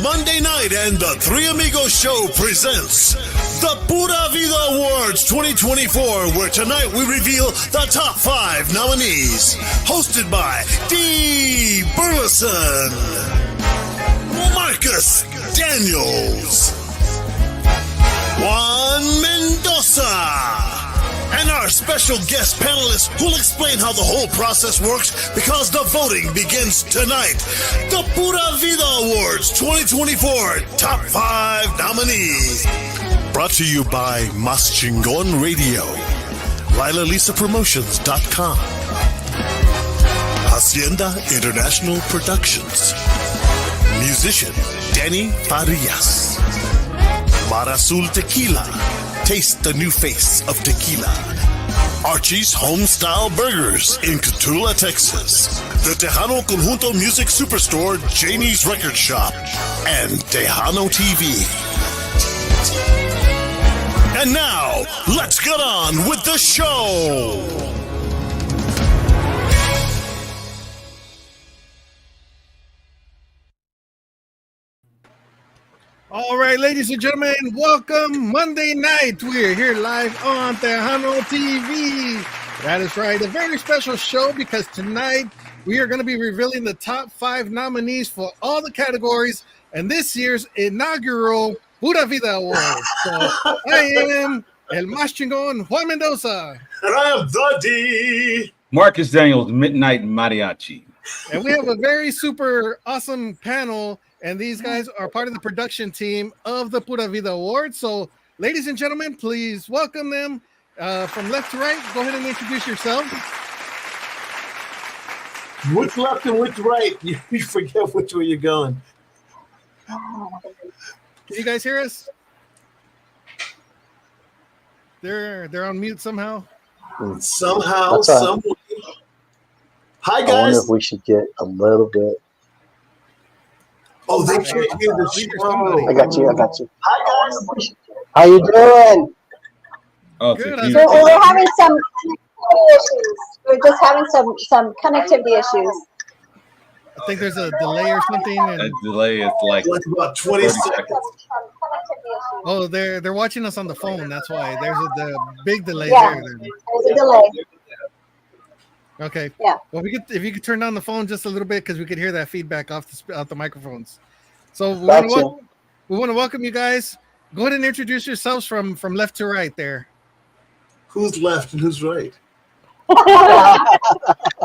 Monday night, and the Three Amigos Show presents the Pura Vida Awards 2024, where tonight we reveal the top 5 nominees. Hosted by Dee Burleson, Marcus Daniels, Juan Mendoza, and our special guest panelists who'll explain how the whole process works because the voting begins tonight. The Pura Vida Awards 2024 Top 5 Nominees. Brought to you by Mas Chingon Radio, LilaLisaPromotions.com, Hacienda International Productions, musician Danny Farias, Mar Azul Tequila. Taste the new face of tequila. Archie's Homestyle Burgers in Cotulla, Texas. The Tejano Conjunto Music Superstore, Janie's Record Shop, and Tejano TV. And now, let's get on with the show. All right, ladies and gentlemen, welcome Monday night. We're here live on Tejano TV. That is right, a very special show because tonight we are going to be revealing the top 5 nominees for all the categories and this year's inaugural Pura Vida Award. So I am El Mas Chingon, Juan Mendoza. And I am the D. Marcus Daniels, Midnight Mariachi. And we have a very super awesome panel. And these guys are part of the production team of the Pura Vida Awards. So, ladies and gentlemen, please welcome them from left to right. Go ahead and introduce yourselves. Which left and which right? You forget which way you're going. Can you guys hear us? They're on mute somehow. Somehow, some way. Hi, guys. I wonder if we should get a little bit. Oh, they can't hear the show. I got you. Hi, guys. How you doing? Oh, Good. So we're having some connectivity issues. We're just having some connectivity issues. I think there's a delay or something. a And, delay is like About 20 seconds. oh, they're watching us on the phone. That's why there's the big delay Yeah. there. There's a delay. Okay. Yeah. Well, if you could turn down the phone just a little bit because we could hear that feedback off the microphones. So we want to welcome you guys. Go ahead and introduce yourselves from left to right there. Who's left and who's right?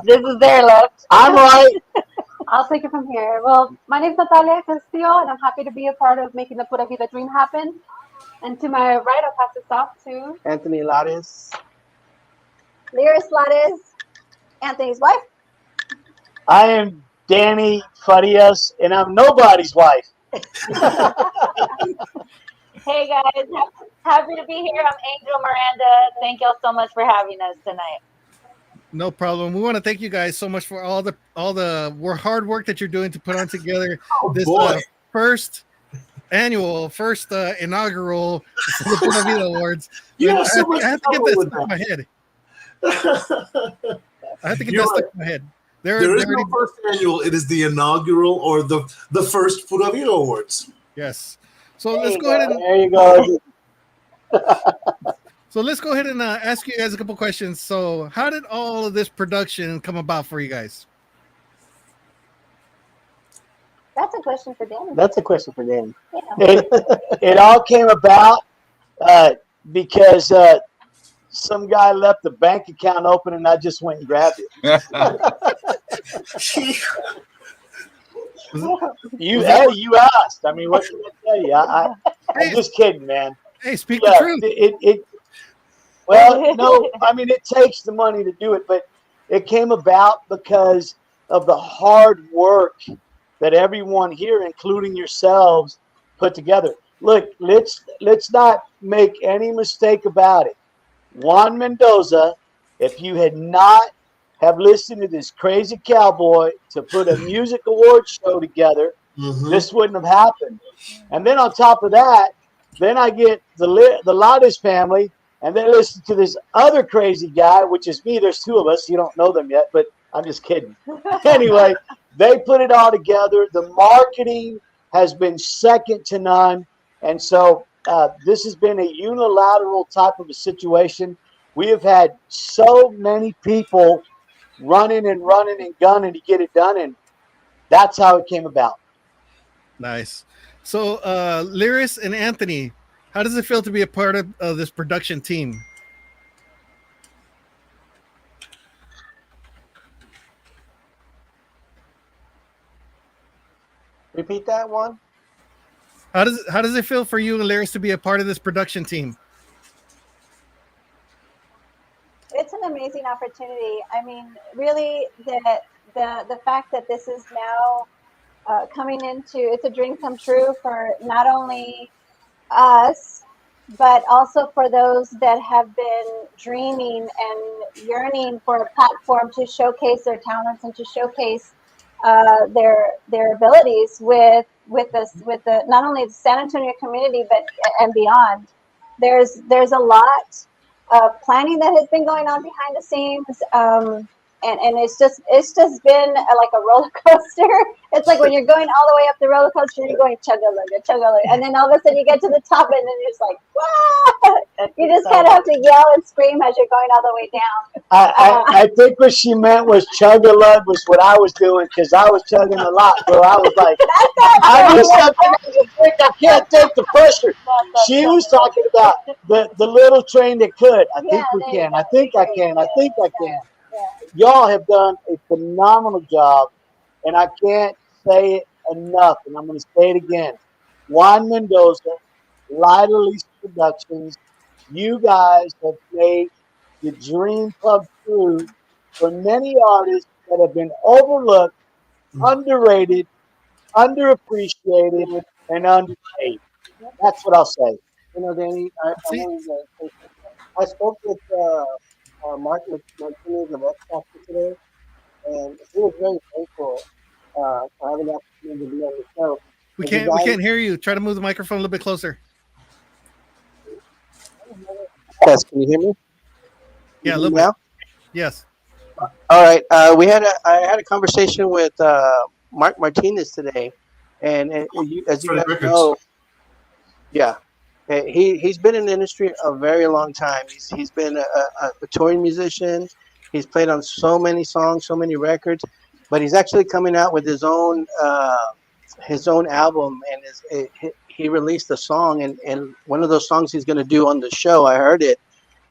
This is their left. I'm right. I'll take it from here. Well, my name is Natalia Castillo, and I'm happy to be a part of making the Pura Vida dream happen. And to my right, I'll pass this off to Anthony Lares. Lyris Lares, Anthony's wife. I am Danny Farias, and I'm nobody's wife. Hey guys, happy to be here. I'm Angel Miranda. Thank y'all so much for having us tonight. No problem. We want to thank you guys so much for all the hard work that you're doing to put on together this first inaugural Pura Vida Awards. You I have so much have to get trouble this with stuck in my head. I have to get You're that stuck right. in my head. There is no first annual. It is the inaugural or the first Pura Vida Awards. Yes. So let's go ahead and There you go. let's go ahead and ask you guys a couple questions. So, how did all of this production come about for you guys? That's a question for Danny. That's a question for Danny. Yeah. It all came about because some guy left the bank account open, and I just went and grabbed it. You asked. I mean, what can I tell you? I'm just kidding, man. Hey, speak the truth. Well, no, I mean, it takes the money to do it, but it came about because of the hard work that everyone here, including yourselves, put together. Look, let's not make any mistake about it. Juan Mendoza, if you had not have listened to this crazy cowboy to put a music award show together, this wouldn't have happened. And then on top of that, then I get the Loudest family, and they listen to this other crazy guy, which is me. There's two of us. You don't know them yet, but I'm just kidding. Anyway, they put it all together. The marketing has been second to none. And so this has been a unilateral type of a situation. We have had so many people running and gunning to get it done, and that's how it came about. Nice. So, Lyris and Anthony, how does it feel to be a part of this production team? Repeat that one. How does it feel for you and Lyris to be a part of this production team? It's an amazing opportunity. I mean, really, the fact that this is now coming into, it's a dream come true for not only us, but also for those that have been dreaming and yearning for a platform to showcase their talents and to showcase their abilities with the not only the San Antonio community but and beyond. There's a lot of planning that has been going on behind the scenes, and it's just been like a roller coaster. It's like when you're going all the way up the roller coaster, you're going chugga-lugga, and then all of a sudden you get to the top, and then you're just like, wow! You just kind of have to yell and scream as you're going all the way down. I think what she meant was chug-a-lug was what I was doing, because I was chugging a lot, bro. I was like, I need something to drink. I can't take the pressure. She was talking about the little train that could. I think we can. I think I can. I think I can. Y'all have done a phenomenal job, and I can't say it enough, and I'm going to say it again. Juan Mendoza, Lighter Lease Productions, you guys have made the dream come true for many artists that have been overlooked, underrated, underappreciated, and underpaid. That's what I'll say. You know, Danny, I spoke with Mark Martinez of X Factor today, and he was very thankful for having the opportunity to be on the show. We can't hear you. Try to move the microphone a little bit closer. Yes, can you hear me? Yeah, a little bit. Yes. All right. I had a conversation with Mark Martinez today, and as you guys know, yeah, he's been in the industry a very long time. He's been a touring musician. He's played on so many songs, so many records, but he's actually coming out with his own album, and he released a song, and one of those songs he's going to do on the show. I heard it.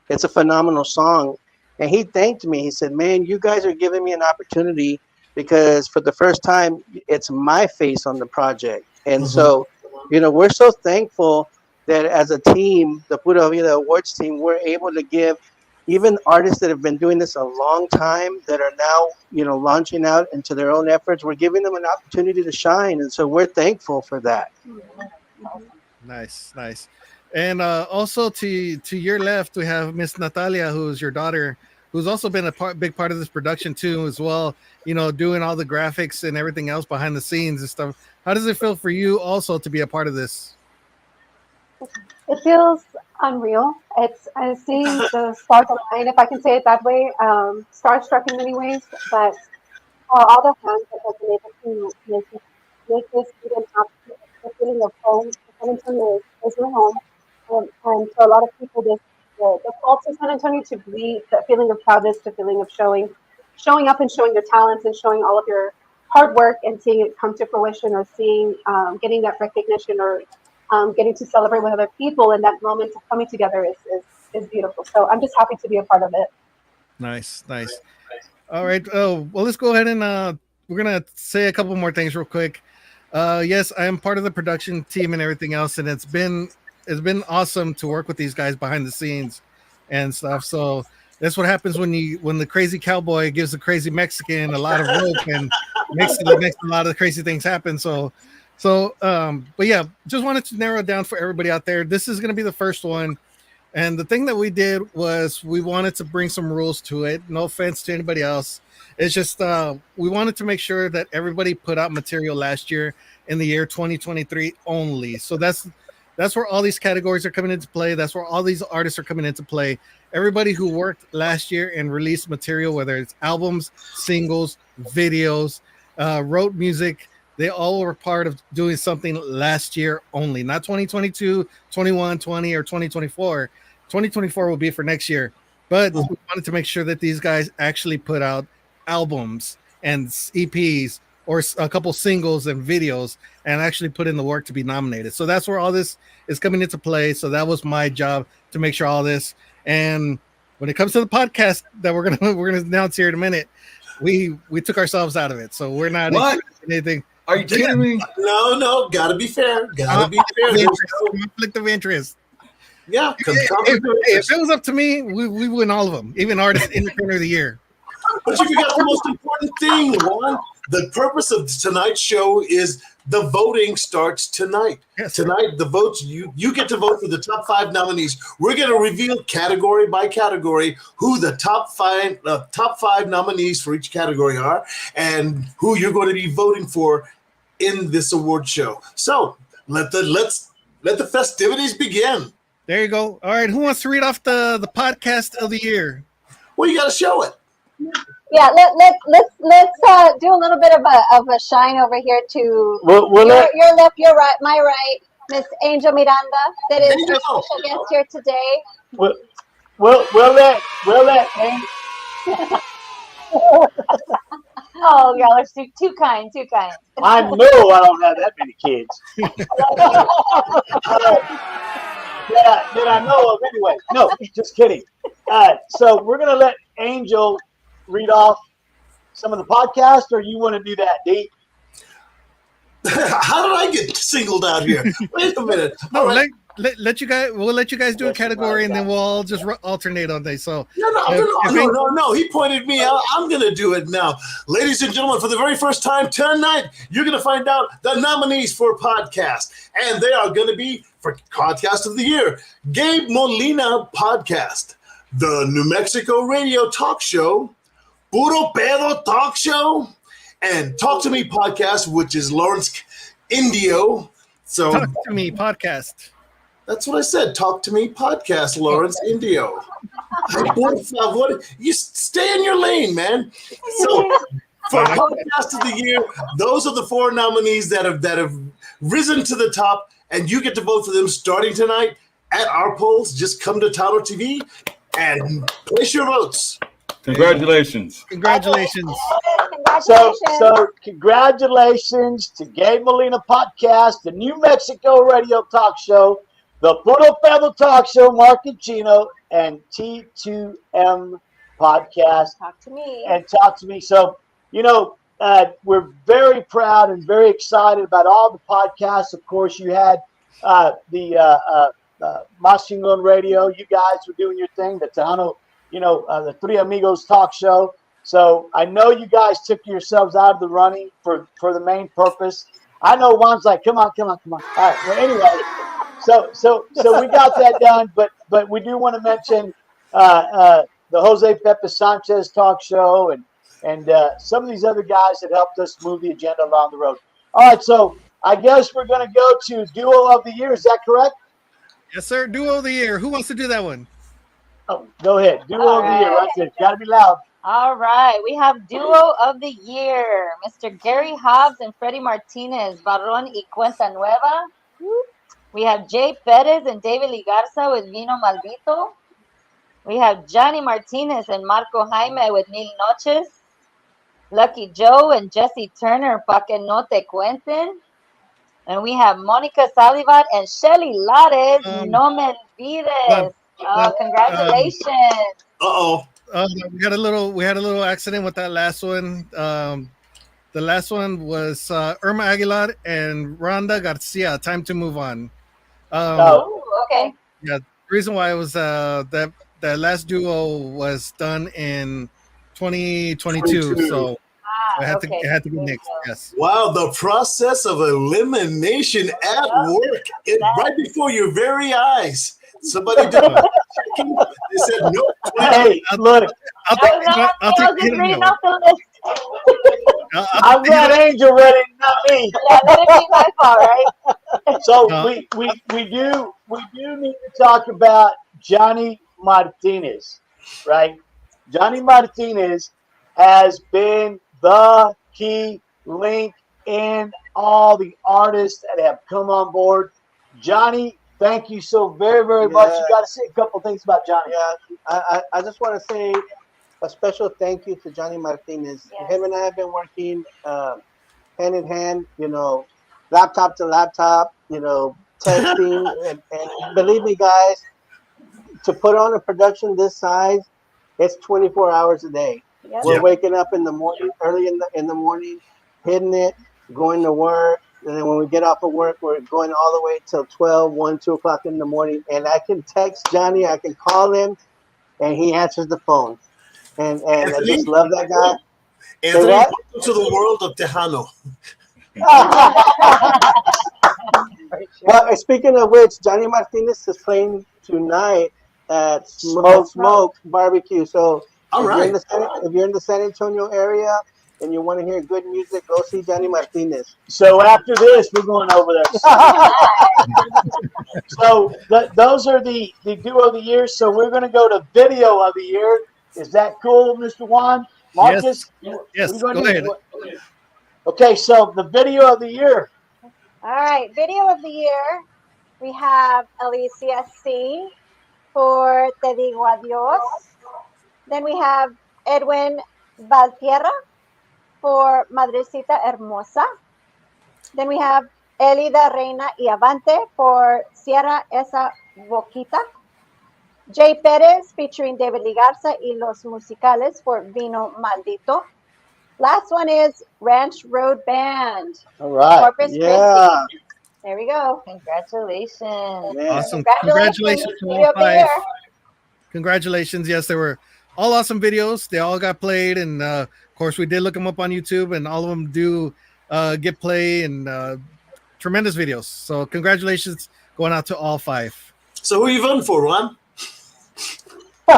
It's a phenomenal song. And he thanked me. He said, man, you guys are giving me an opportunity because for the first time, it's my face on the project. And so, you know, we're so thankful that as a team, the Pura Vida Awards team, we're able to give even artists that have been doing this a long time that are now, you know, launching out into their own efforts. We're giving them an opportunity to shine. And so we're thankful for that. Nice. And also to your left, we have Miss Natalia, who's your daughter, who's also been a big part of this production too, as well. You know, doing all the graphics and everything else behind the scenes and stuff. How does it feel for you also to be a part of this? It feels unreal. I've seen the stars align, if I can say it that way. Starstruck in many ways, but all the hands that have been able to make this even happen, the feeling of home. San Antonio is your home, and for a lot of people, the call to San Antonio to be the feeling of proudness, the feeling of showing up and showing your talents and showing all of your hard work and seeing it come to fruition, or seeing getting that recognition, or getting to celebrate with other people, and that moment of coming together is beautiful. So I'm just happy to be a part of it. Nice. All right. Oh, well, let's go ahead and we're gonna say a couple more things real quick. Yes, I am part of the production team and everything else, and it's been awesome to work with these guys behind the scenes and stuff. So that's what happens when the crazy cowboy gives the crazy Mexican a lot of rope and makes a lot of crazy things happen. So, but yeah, just wanted to narrow it down for everybody out there. This is going to be the first one. And the thing that we did was we wanted to bring some rules to it. No offense to anybody else. It's just we wanted to make sure that everybody put out material last year in the year 2023 only. So that's where all these categories are coming into play. That's where all these artists are coming into play. Everybody who worked last year and released material, whether it's albums, singles, videos, wrote music, they all were part of doing something last year only, not 2022, 21, 20, or 2024. 2024 will be for next year. But we wanted to make sure that these guys actually put out albums and EPs or a couple singles and videos and actually put in the work to be nominated. So that's where all this is coming into play. So that was my job to make sure all this. And when it comes to the podcast that we're gonna announce here in a minute, we took ourselves out of it. So we're not anything. Are you kidding me? No, gotta be fair. Gotta be fair. Conflict of interest. Yeah. If it was up to me, we win all of them, even artist entertainer of the year. But you forgot the most important thing, Juan. The purpose of tonight's show is the voting starts tonight. Yes. Tonight, the votes, you get to vote for the top 5 nominees. We're going to reveal category by category who the top five nominees for each category are and who you're going to be voting for in this award show. So let the festivities begin. There you go. All right, who wants to read off the podcast of the year? Well, you got to show it. Yeah, let's do a little bit of a shine over here to your left, your right, my right, Miss Angel Miranda, that is our special guest here today. We'll let Angel. Oh, y'all are too kind. I know I don't have that many kids. that I know of anyway. No, just kidding. So we're gonna let Angel read off some of the podcast, or you want to do that, Dee? How did I get singled out here? Wait a minute. No, let you guys. We'll let you guys do a category, and then we'll all just alternate on these. So no. He pointed me out. I'm going to do it now, ladies and gentlemen. For the very first time tonight, you're going to find out the nominees for podcast, and they are going to be for podcast of the year: Gabe Molina podcast, the New Mexico radio talk show, Puro Pedo talk show, and Talk to Me podcast, which is Lawrence Indio. So Talk to Me podcast. That's what I said. Talk to Me podcast, Lawrence Indio. You stay in your lane, man. So for podcast of the year, those are the 4 nominees that have risen to the top, and you get to vote for them starting tonight at our polls. Just come to Tejano TV and place your votes. Congratulations. So congratulations to Gabe Molina podcast, the New Mexico radio talk show, the Puro Pedo talk show, Mark and Chino, and T2M podcast. Talk to me. And Talk to Me. So, we're very proud and very excited about all the podcasts. Of course, you had the Masingon Radio. You guys were doing your thing, the Tejano, the Three Amigos talk show. So I know you guys took yourselves out of the running for the main purpose. I know Juan's like, come on. All right. Well, anyway, so we got that done. But we do want to mention the Jose Pepe Sanchez talk show and some of these other guys that helped us move the agenda along the road. All right. So I guess we're going to go to Duo of the Year. Is that correct? Yes, sir. Duo of the Year. Who wants to do that one? Oh, go ahead. Duo of the Year. That's it. Got to be loud. All right, we have Duo of the Year, Mr. Gary Hobbs and Freddie Martinez, Barron y Cuenta Nueva. We have Jay Perez and David Ligarza with Vino Maldito. We have Johnny Martinez and Marco Jaime with Mil Noches. Lucky Joe and Jesse Turner, Pa que no te cuenten. And we have Monica Salivar and Shelly Lares, No me olvides. Congratulations. Uh-oh. We had a little accident with that last one. The last one was Irma Aguilar and Rhonda Garcia. Time to move on. Okay. Yeah, the reason why it was that last duo was done in 2022, so it had to be mixed. Yes. Wow, the process of elimination at work, right before your very eyes. Somebody did it. They said no. Hey, look. I'll take reading off the list. I've got Angel ready, not me. Yeah, let it be my fault, right? So we do need to talk about Johnny Martinez, right? Johnny Martinez has been the key link in all the artists that have come on board. Johnny, thank you so very, very much. You got to say a couple things about Johnny. Yeah, I just want to say a special thank you to Johnny Martinez. Yes. Him and I have been working hand in hand, laptop to laptop, texting. and believe me, guys, to put on a production this size, it's 24 hours a day. Yep. We're waking up in the morning, early in the morning, hitting it, going to work. And then when we get off of work, we're going all the way till 12, 1, 2 o'clock in the morning. And I can text Johnny, I can call him, and he answers the phone. And I just love that guy. Anthony, welcome to the world of Tejano. Well, speaking of which, Johnny Martinez is playing tonight at Smoke Barbecue. So All right. if you're in the San Antonio area and you want to hear good music, go see Johnny Martinez. So after this, we're going over there. So those are the duo of the year. So we're going to go to video of the year. Is that cool, Mr. Juan? Marcus? Yes, go ahead. Okay, so the video of the year. All right, video of the year. We have Alicia C. for Te Digo Adios. Then we have Edwin Valtierra for Madrecita Hermosa. Then we have Elida Reina y Avante for Cierra Esa Boquita. Jay Perez featuring David Ligarza y Los Musicales for Vino Maldito. Last one is Ranch Road Band. All right. Corpus Christi. There we go. Congratulations. Awesome. Congratulations to all Video of the 5. year. Congratulations. Yes, they were all awesome videos. They all got played. And of course, we did look them up on YouTube, and all of them do get play and tremendous videos. So congratulations going out to all 5. So who are you voting for, Juan? I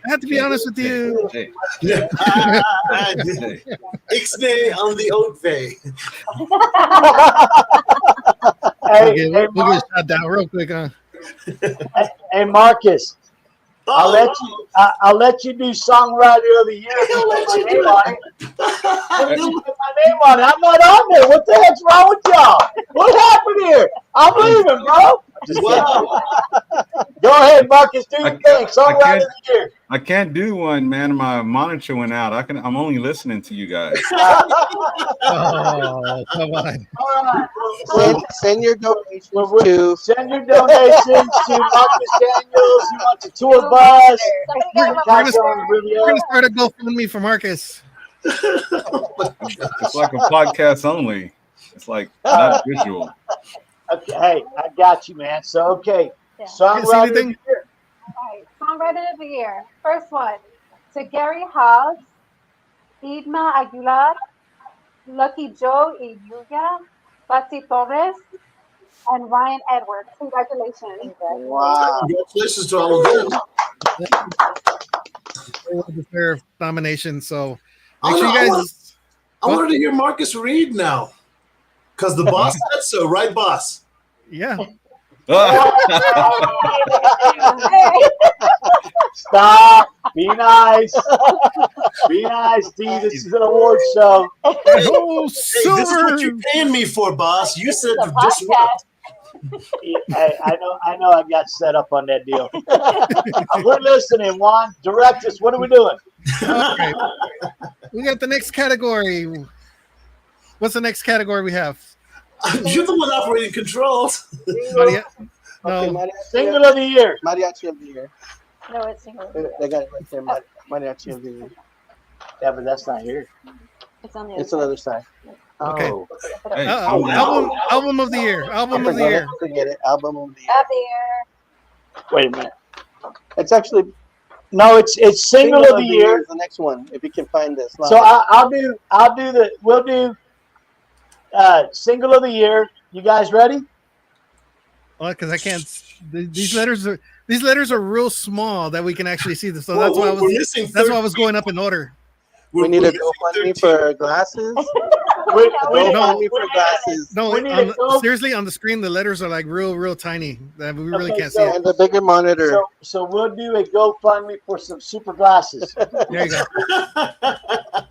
have to be honest with you. Ixnay on the oat vey. We'll get shot down real quick, huh? Hey, Marcus. I'll let you do songwriter of the year. Put my name on it. I'm not on there. What the heck's wrong with y'all? What happened here? I'm leaving, bro. Go ahead, Marcus. Do your thing. Songwriter of the year. I can't do one, man. My monitor went out. I'm only listening to you guys. Oh, come on. All right. Send your donations to Send your donations to Marcus Daniels. You want the tour bus? We're gonna start a GoFundMe for Marcus. It's like a podcast only. It's like not visual. Okay, hey, I got you, man. So, okay. Yeah. Songwriter of the year. All right, Songwriter of the Year. First one, to Gary Hobbs, Idma Aguilar, Lucky Joe y Yuya, Patsy Torres, and Ryan Edwards. Congratulations. wow. Congratulations to all of them. They will deserve nominations. So Oh, make sure no, you guys. I wanted to hear Marcus read now. Because the boss said so, right, boss? Yeah. Stop. Be nice. Be nice, D. This is an award show. Oh, Hey, this is what silver. you're paying me for, boss. You said The this podcast. Hey, I know I got set up on that deal. We're listening, Juan. Direct us. What are we doing? Okay. We got the next category. What's the next category we have? You're the one operating controls. Maria? Okay, No. Single of the year. Mariachi of the year. No, it's single. They got it right there. Mariachi of the year. Yeah, but that's not here. It's on the It's other another side. Okay. Oh. Hey, Album of the year. Album of the year. Forget it. Album of the year. Of the year. Wait a minute. It's actually No, it's single of the year. is the next one. If you can find this. So we'll do single of the year. You guys ready? Well, because I can't. These letters are real small that we can actually see them. So that's why I was going up in order. we need a GoFundMe for glasses. find me for glasses. No, We need to go. seriously, on the screen, the letters are like real tiny. That we really Okay, can't so- see it. And the bigger monitor. So we'll do a GoFundMe for some super glasses. There you go.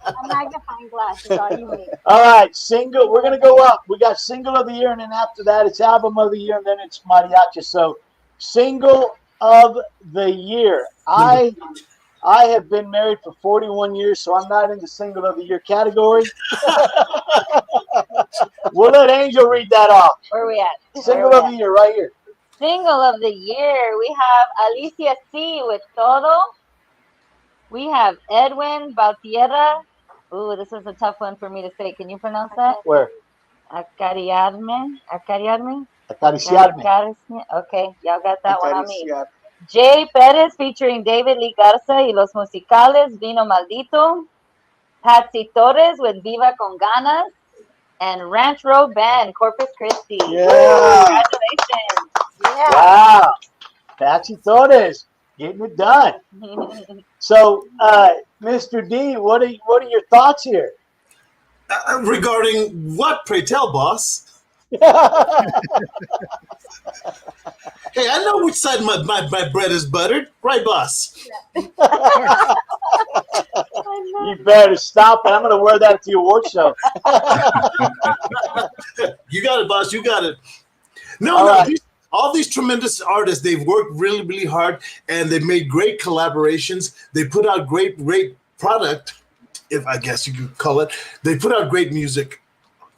A magnifying glass is all you need. All right, single. We're gonna go up. We got single of the year, and then after that, it's album of the year, and then it's mariachi. So, single of the year. I have been married for 41 years, so I'm not in the single of the year category. We'll let Angel read that off. Where are we at? Single of the year, right here. Single of the year, we have Alicia C. with Todo. We have Edwin Bautierra. Ooh, this is a tough one for me to say. Can you pronounce that? Where? Acariarme. Acariciarme. Okay, y'all got that one on me. Jay Perez featuring David Lee Garza y Los Musicales, Vino Maldito. Patsy Torres with Viva con Ganas. And Ranch Road Band, Corpus Christi. Yeah. Congratulations. Yeah. Wow. Patsy Torres getting it done. So, Mr. D, what are your thoughts here? Regarding what, pray tell, boss? Hey, I know which side my bread is buttered. Right, boss? You better stop it. I'm going to wear that to your award show. You got it, boss. You got it. All right. All these tremendous artists, they've worked really, really hard, and they've made great collaborations. They put out great product, if I guess you could call it. They put out great music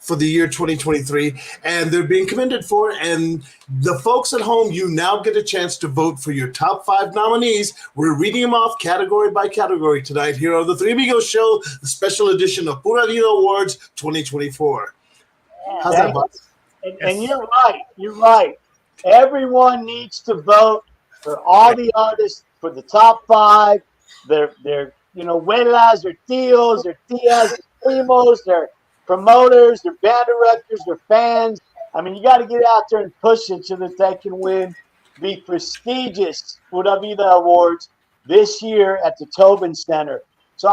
for the year 2023, and they're being commended for it. And the folks at home, you now get a chance to vote for your top 5 nominees. We're reading them off category by category tonight here on the Three Amigos Show, the special edition of Pura Vida Awards 2024. How's that, boss? And you're right. You're right. Everyone needs to vote for all the artists for the top 5. Their abuelas, their tios, their tias, their primos, their promoters, their band directors, their fans. I mean, you got to get out there and push it so that they can win the prestigious Pura Vida Awards this year at the Tobin Center. So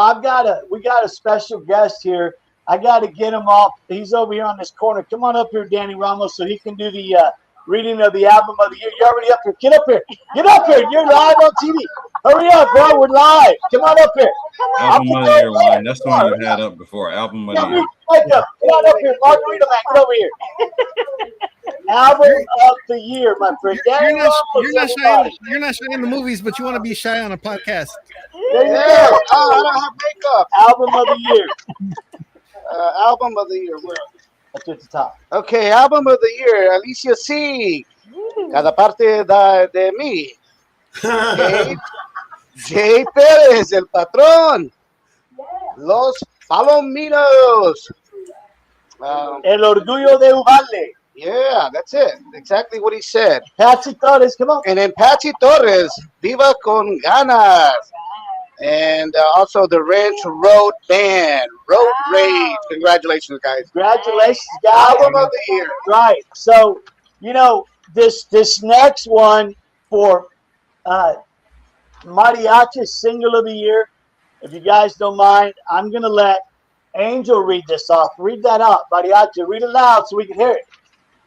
we got a special guest here. I got to get him off. He's over here on this corner. Come on up here, Danny Ramos, so he can do the reading of the album of the year. You're already up here. Get up here. Get up here. You're live on TV. Hurry up, bro. We're live. Come on up here. Album of the year line. That's the one you had up before. Album of the year. Get on up here. Margarita Man, get over here. Album of the year, my friend. You're not shy in the movies, but you want to be shy on a podcast. There you go. Oh, I don't have makeup. Album of the year. Album of the year. Where? That's at the top. Okay, album of the year, Alicia C. Cada parte de mí. Okay. Jay Perez, el patrón. Los Palominos. El orgullo de Uvalde. Yeah, that's it. Exactly what he said. Patsy Torres, come on. And then Patsy Torres, Viva con Ganas. And also the Ranch Road Band, Road Rage. Congratulations, guys. Congratulations, guys. Album of the year. Right. So, this next one for Mariachi Single of the Year, if you guys don't mind, I'm going to let Angel read this off. Read that out, Mariachi. Read it loud so we can hear it.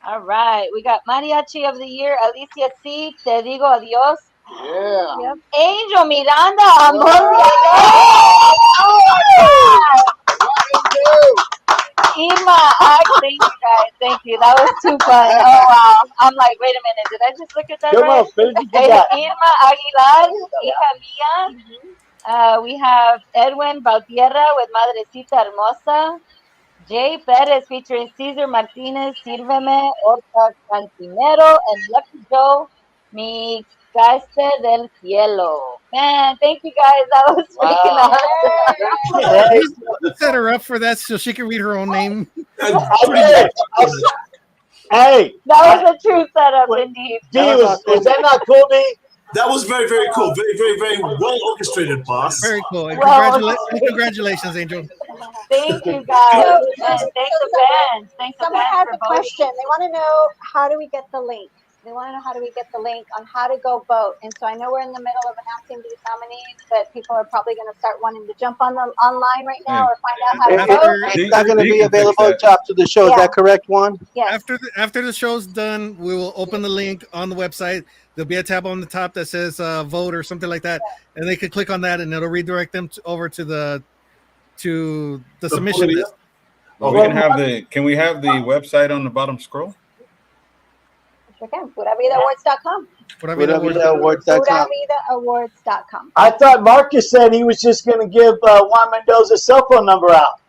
All right. We got Mariachi of the Year, Alicia C. Te digo adiós. Yeah. Yep. Angel Miranda, Amor Irma, thank you guys. Thank you. That was too fun. Oh, wow. I'm like, wait a minute. Did I just look at that Come right? on, finish what you got. Irma Aguilar, hija mía. We have Edwin Bautierra with Madrecita Hermosa. Jay Perez featuring Cesar Martinez, Sírveme, Orca Cantinero, and Lucky Joe, Mi Caiste del Cielo. Man, thank you guys. That was freaking awesome. Set her up for that so she can read her own name. Hey, that was a true setup, indeed. Was that not cool, D? That was very, very cool. Very, very, very well orchestrated, boss. Very cool. And congratulations, Angel. Thank you, guys. And thank the fans. Thank the Someone fans has for a voting. question. They want to know, how do we get the link? They want to know how do we get the link on how to go vote. And so I know we're in the middle of announcing these nominees, but people are probably going to start wanting to jump on the online right now or find out how to vote. It's not going to be available after the show. Is that correct, Juan? Yes. After the show's done, we will open the link on the website. There'll be a tab on the top that says vote or something like that, and they can click on that, and it'll redirect them over to the submission list. Well, can we have the website on the bottom scroll? Sure can. PuraVidaAwards.com. PuraVidaAwards.com. I thought Marcus said he was just going to give Juan Mendoza's cell phone number out.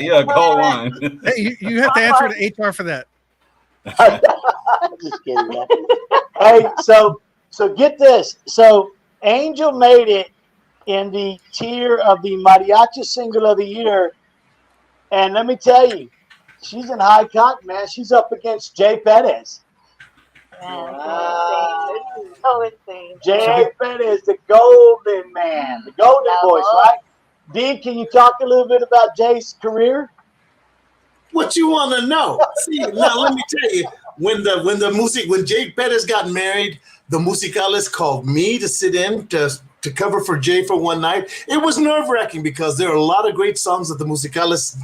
Yeah, call Juan. Hey, you have to answer to HR for that. Just kidding, man. Hey, so get this. So Angel made it in the tier of the Mariachi Single of the Year, and let me tell you, she's in high cotton, man. She's up against Jay Perez. So insane. Jay Perez, the golden man, the golden voice, right? Dee, can you talk a little bit about Jay's career? What you want to know? See, now let me tell you, when Jay Perez got married, the Musicales called me to sit in to cover for Jay for one night. It was nerve-wracking because there are a lot of great songs that the Musicales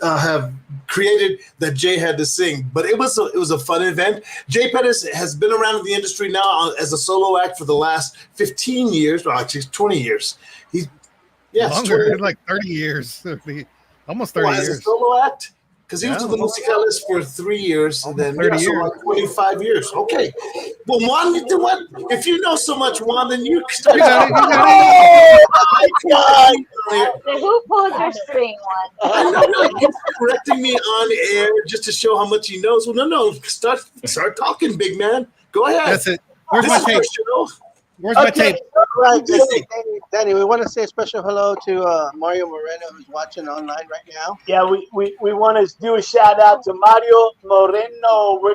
have created that Jay had to sing, but it was a fun event. Jay Perez has been around in the industry now as a solo act for the last 15 years, or actually 20 years. Longer, like 30 years, almost 30 years. As a solo act? Because he was with the Musicales for 3 years, and then 25 years. Okay. Well, Juan, if you know so much, Juan, then you start. Who pulled your string, Juan? I know, he's correcting me on air just to show how much he knows. Well, no, start talking, big man. Go ahead. That's it. Where's my tape? Where's my tape? Right, Danny, we want to say a special hello to Mario Moreno, who's watching online right now. Yeah, we want to do a shout out to Mario Moreno. We're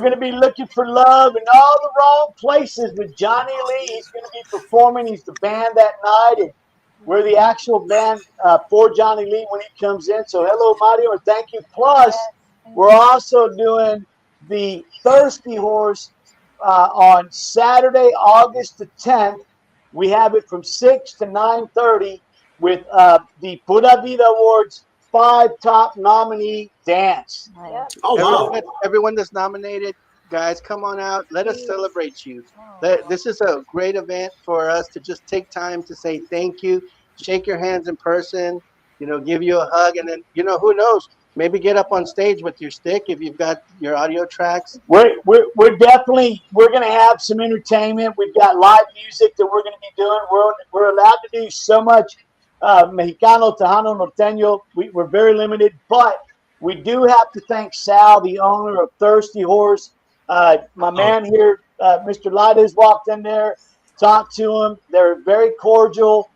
gonna be looking for love in all the wrong places with Johnny Lee. He's gonna be performing. He's the band that night, and we're the actual band for Johnny Lee when he comes in. So hello, Mario, and thank you. Plus, we're also doing the Thirsty Horse on Saturday, August the 10th. We have it from 6 to 9:30 with the Pura Vida Awards 5 top nominee dance. Oh, wow. Everyone that's nominated, guys, come on out. Let us celebrate you. This is a great event for us to just take time to say thank you, shake your hands in person, give you a hug, and then, who knows? Maybe get up on stage with your stick if you've got your audio tracks. We're going to have some entertainment. We've got live music that we're going to be doing. We're allowed to do so much Mexicano, Tejano, Norteño. We're very limited, but we do have to thank Sal, the owner of Thirsty Horse. My man here, Mr. Light, has walked in there, talked to him. They're very cordial,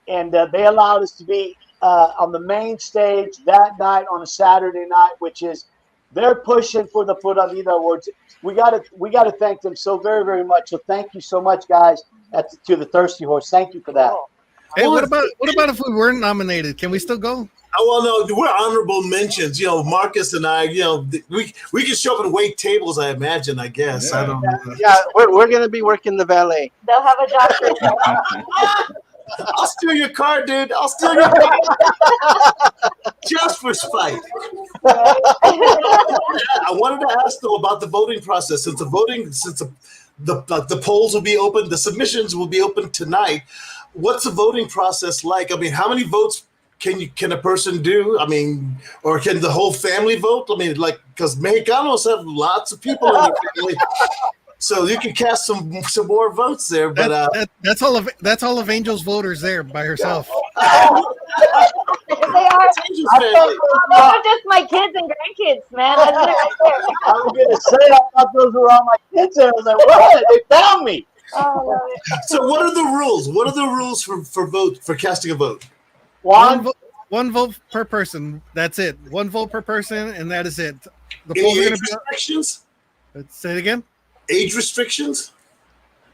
and they allowed us to be on the main stage that night on a Saturday night, which is they're pushing for the Pura Vida Awards. We got to thank them so very, very much. So thank you so much, guys, to the Thirsty Horse. Thank you for that. Hey, what about if we weren't nominated? Can we still go? Oh, well, no, we're honorable mentions. Marcus and I, we can show up and wait tables, I imagine, I guess. Yeah. I don't know. Yeah, we're going to be working the valet. They'll have a job for you. I'll steal your car, dude. I'll steal your car. Just for spite. I wanted to ask, though, about the voting process. Since the polls will be open, the submissions will be open tonight. What's the voting process like? I mean, how many votes can a person do? I mean, or can the whole family vote? I mean, because Mexicanos have lots of people in their family. So you can cast some more votes there, but that's all of Angel's voters there by herself. They are. Those are just my kids and grandkids, man. That's it right there. I was going to say, I thought those were all my kids. I was like, what? They found me. So what are the rules? What are the rules for casting a vote? One vote per person. That's it. One vote per person, and that is it. The polls are going to be restrictions. Let's say it again. Age restrictions?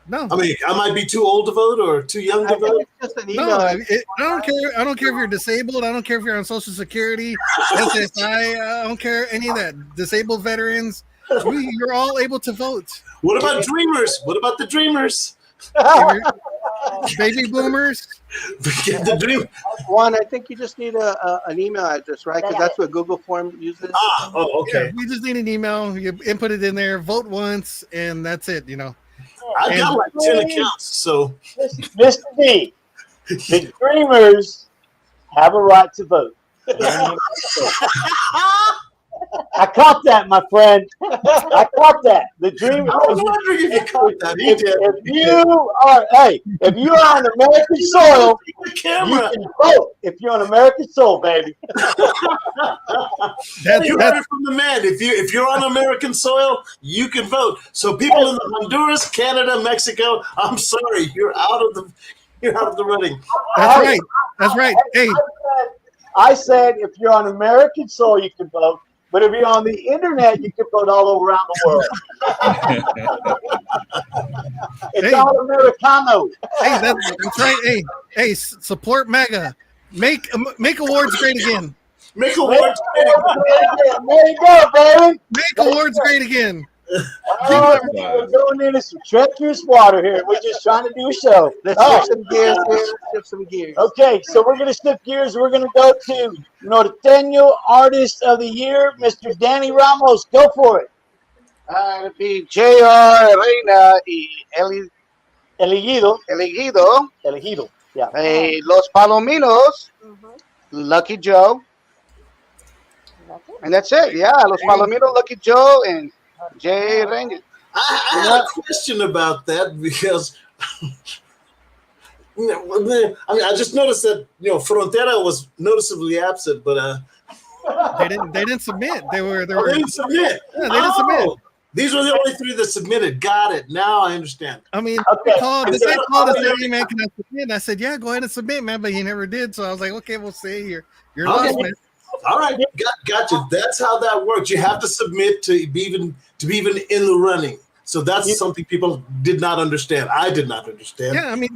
No. I mean, I might be too old to vote or too young to vote. No, I don't care. I don't care if you're disabled. I don't care if you're on Social Security, SSI. I don't care any of that. Disabled veterans, You're all able to vote. What about dreamers? What about the dreamers? Baby boomers. The dream. Juan, I think you just need an email address, right? Because that's what Google Form uses. Okay. Yeah, we just need an email. You input it in there, vote once, and that's it. I got like 10 accounts, so. Mr. D, the dreamers have a right to vote. I caught that, my friend. I caught that. The dream. I was wondering if you caught that. He did. If you are on American soil, you can vote. If you're on American soil, baby. You heard it from the man. If you're on American soil, you can vote. So people in Honduras, Canada, Mexico, I'm sorry, you're out of the running. That's right. Hey, I said if you're on American soil, you can vote. But if you're on the internet, you can vote all over around the world. It's all Americano. Hey, that's right. Hey, support MAGA. Make awards great again. Make awards great again. There you go, baby. Make awards great again. We're going into some treacherous water here. We're just trying to do a show. Let's shift some gears. Shift some gears. Okay, so we're going to shift gears. We're going to go to Norteño Artist of the Year, Mr. Danny Ramos. Go for it. It'll be J.R. Reina y Elegido. Yeah. Los Palominos, Lucky Joe. And that's it. Yeah, Los Palominos, Lucky Joe, and Jay Reina. I have a question about that because I just noticed that Frontera was noticeably absent, but they didn't submit. They didn't submit. Yeah, they didn't submit. These were the only three that submitted. Got it. Now I understand. I mean, they called us and said, "Hey man, can I submit?" And I said, "Yeah, go ahead and submit, man." But he never did. So I was like, "Okay, we'll see. You're lost, man." All right, got you. That's how that works. You have to submit to be even in the running. So that's something people did not understand. I did not understand. Yeah, I mean,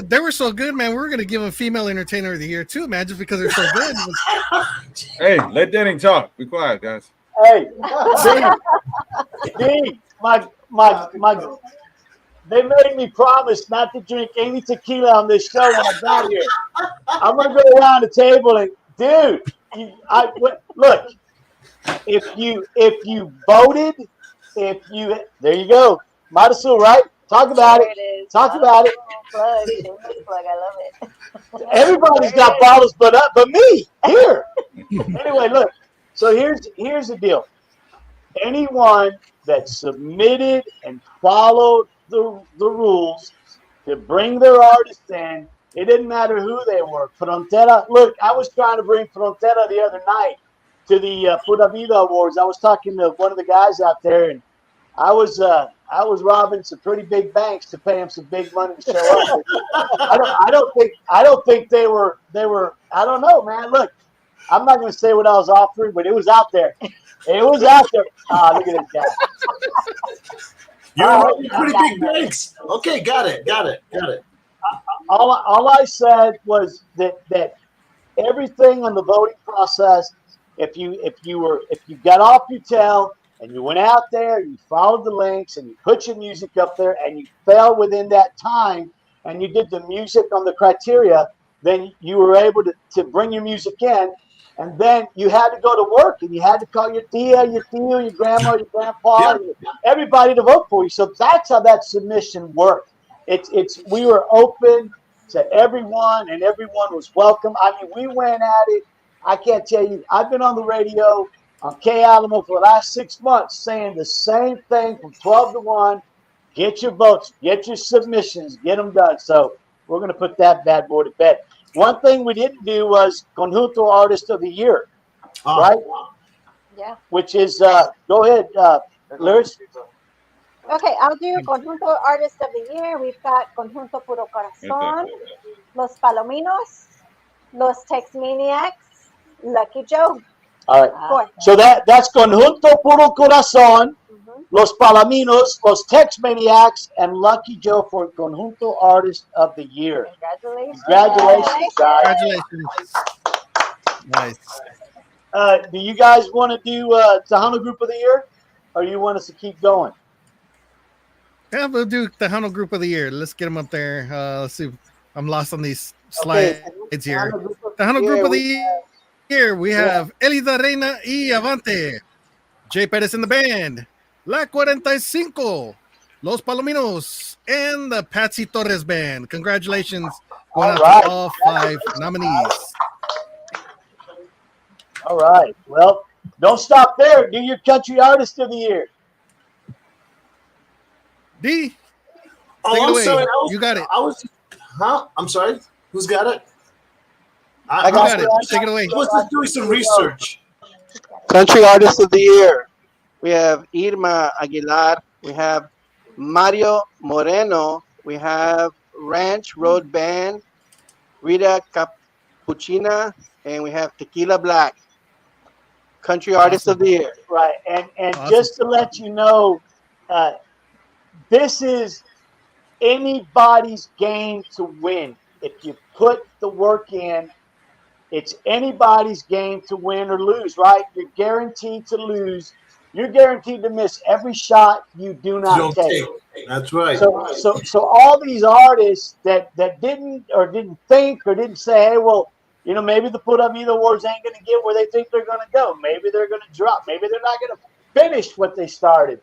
they were so good, man. We were gonna give them Female Entertainer of the Year too, man, just because they're so good. Hey, let Danny talk. Be quiet, guys. Hey, Dee, they made me promise not to drink any tequila on this show when I got here. I'm gonna go around the table and, dude, look. If you voted, there you go. Might as well, right? Talk about it. Talk about it. Plug. I love it. Everybody's got bottles, but me here. Anyway, look. So here's the deal. Anyone that submitted and followed the rules to bring their artist in, it didn't matter who they were. Frontera. Look, I was trying to bring Frontera the other night to the Pura Vida Awards. I was talking to one of the guys out there, and I was robbing some pretty big banks to pay him some big money to show up. I don't think they were. I don't know, man. Look, I'm not going to say what I was offering, but it was out there. It was out there. Look at this guy. You're pretty big banks. Okay, got it. All I said was that everything on the voting process, if you got off your tail and you went out there, you followed the links and you put your music up there and you fell within that time and you did the music on the criteria, then you were able to bring your music in, and then you had to go to work and you had to call your tia, your tío, your grandma, your grandpa, everybody to vote for you. So that's how that submission worked. We were open to everyone and everyone was welcome. I mean, we went at it. I can't tell you, I've been on the radio on K Alamo for the last 6 months saying the same thing from 12 to 1. Get your votes, get your submissions, get them done. So we're going to put that bad boy to bed. One thing we didn't do was Conjunto Artist of the Year, right? Yeah. Which is, go ahead, Liz. Okay, I'll do Conjunto Artist of the Year. We've got Conjunto Puro Corazón, Los Palominos, Los Tex Maniacs, Lucky Joe. All right. So that's Conjunto Puro Corazón, Los Palominos, Los Tex Maniacs, and Lucky Joe for Conjunto Artist of the Year. Congratulations, guys. Congratulations. Nice. Do you guys want to do Tejano Group of the Year? or you want us to keep going? Yeah, we'll do Tejano Group of the Year. Let's get them up there. Let's see. I'm lost on these slides here. Tejano Group of the Year. We have Elida Reina y Avante. Jay Perez in the band. La 45. Los Palominos. And the Patsy Torres Band. Congratulations. Going out to all 5 nominees. All right. Well, don't stop there. Do your Country Artist of the Year. Dee, I'm sorry. You got it. I'm sorry. Who's got it? I got it. Take it away. I was just doing some research. Country Artist of the Year. We have Irma Aguilar. We have Mario Moreno. We have Ranch Road Band, Rita Capuchina, and we have Tequila Black. Country Artist of the Year. Right. And just to let you know, this is anybody's game to win. If you put the work in, it's anybody's game to win or lose, right? You're guaranteed to lose. You're guaranteed to miss every shot you do not take. That's right. So all these artists that didn't think or didn't say, hey, well, you know, maybe the Pura Vida Awards ain't going to get where they think they're going to go. Maybe they're going to drop. Maybe they're not going to finish what they started.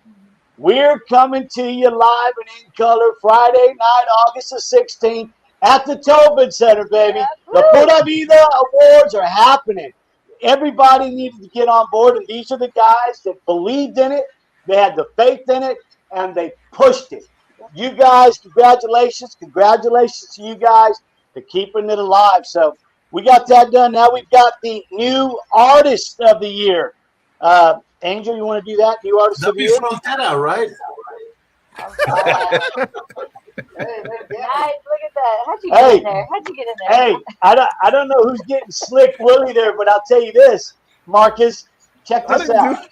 We're coming to you live and in color Friday night, August the 16th at the Tobin Center, baby. The Pura Vida Awards are happening. Everybody needed to get on board, and these are the guys that believed in it. They had the faith in it, and they pushed it. You guys, congratulations. Congratulations to you guys for keeping it alive. So we got that done. Now we've got the new artist of the year. Angel, you want to do that? New artist of the year? From Cada, right? Nice, look at that. How'd you get in there? Hey, I don't know who's getting Slick Willie there, but I'll tell you this, Marcus, check this out.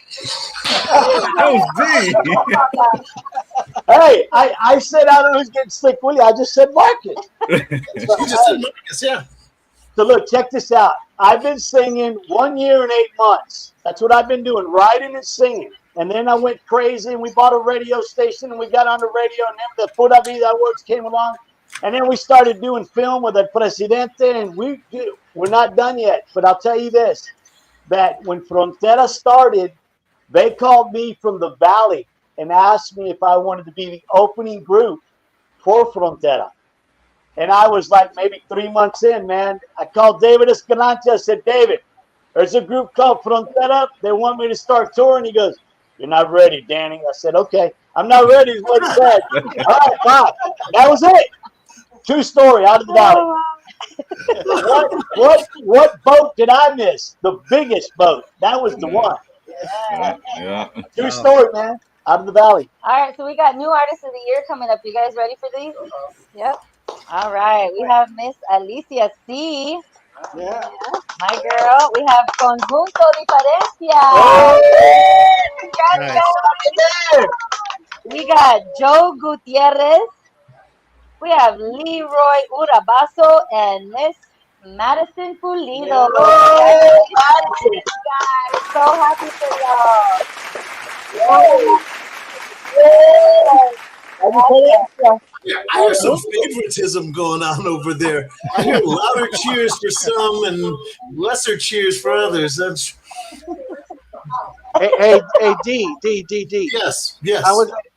Hey, I said I don't know who's getting Slick Willie. I just said Marcus. You just said Marcus, yeah. So look, check this out. I've been singing 1 year and 8 months. That's what I've been doing, writing and singing. And then I went crazy, and we bought a radio station, and we got on the radio, and then the Pura Vida Awards came along. And then we started doing film with El Presidente, and we're not done yet. But I'll tell you this, that when Frontera started, they called me from the Valley and asked me if I wanted to be the opening group for Frontera. And I was like maybe 3 months in, man. I called David Escalante. I said, David, there's a group called Frontera. They want me to start touring. He goes, you're not ready, Danny. I said, okay, I'm not ready is what he said. All right, wow. That was it. True story, out of the valley. What boat did I miss? The biggest boat. That was the one. Yeah. True story, man. Out of the valley. All right, so we got new artists of the year coming up. You guys ready for these? Yep. All right, we have Miss Alicia C. Yeah. My girl. We have Conjunto Diferencia. Nice. We got Joe Gutierrez. We have Leroy Urabaso and Miss Madison Pulido. Madison. Guys, so happy for y'all. Yeah, I hear some favoritism going on over there. I hear louder cheers for some and lesser cheers for others. That's Hey, D. yes.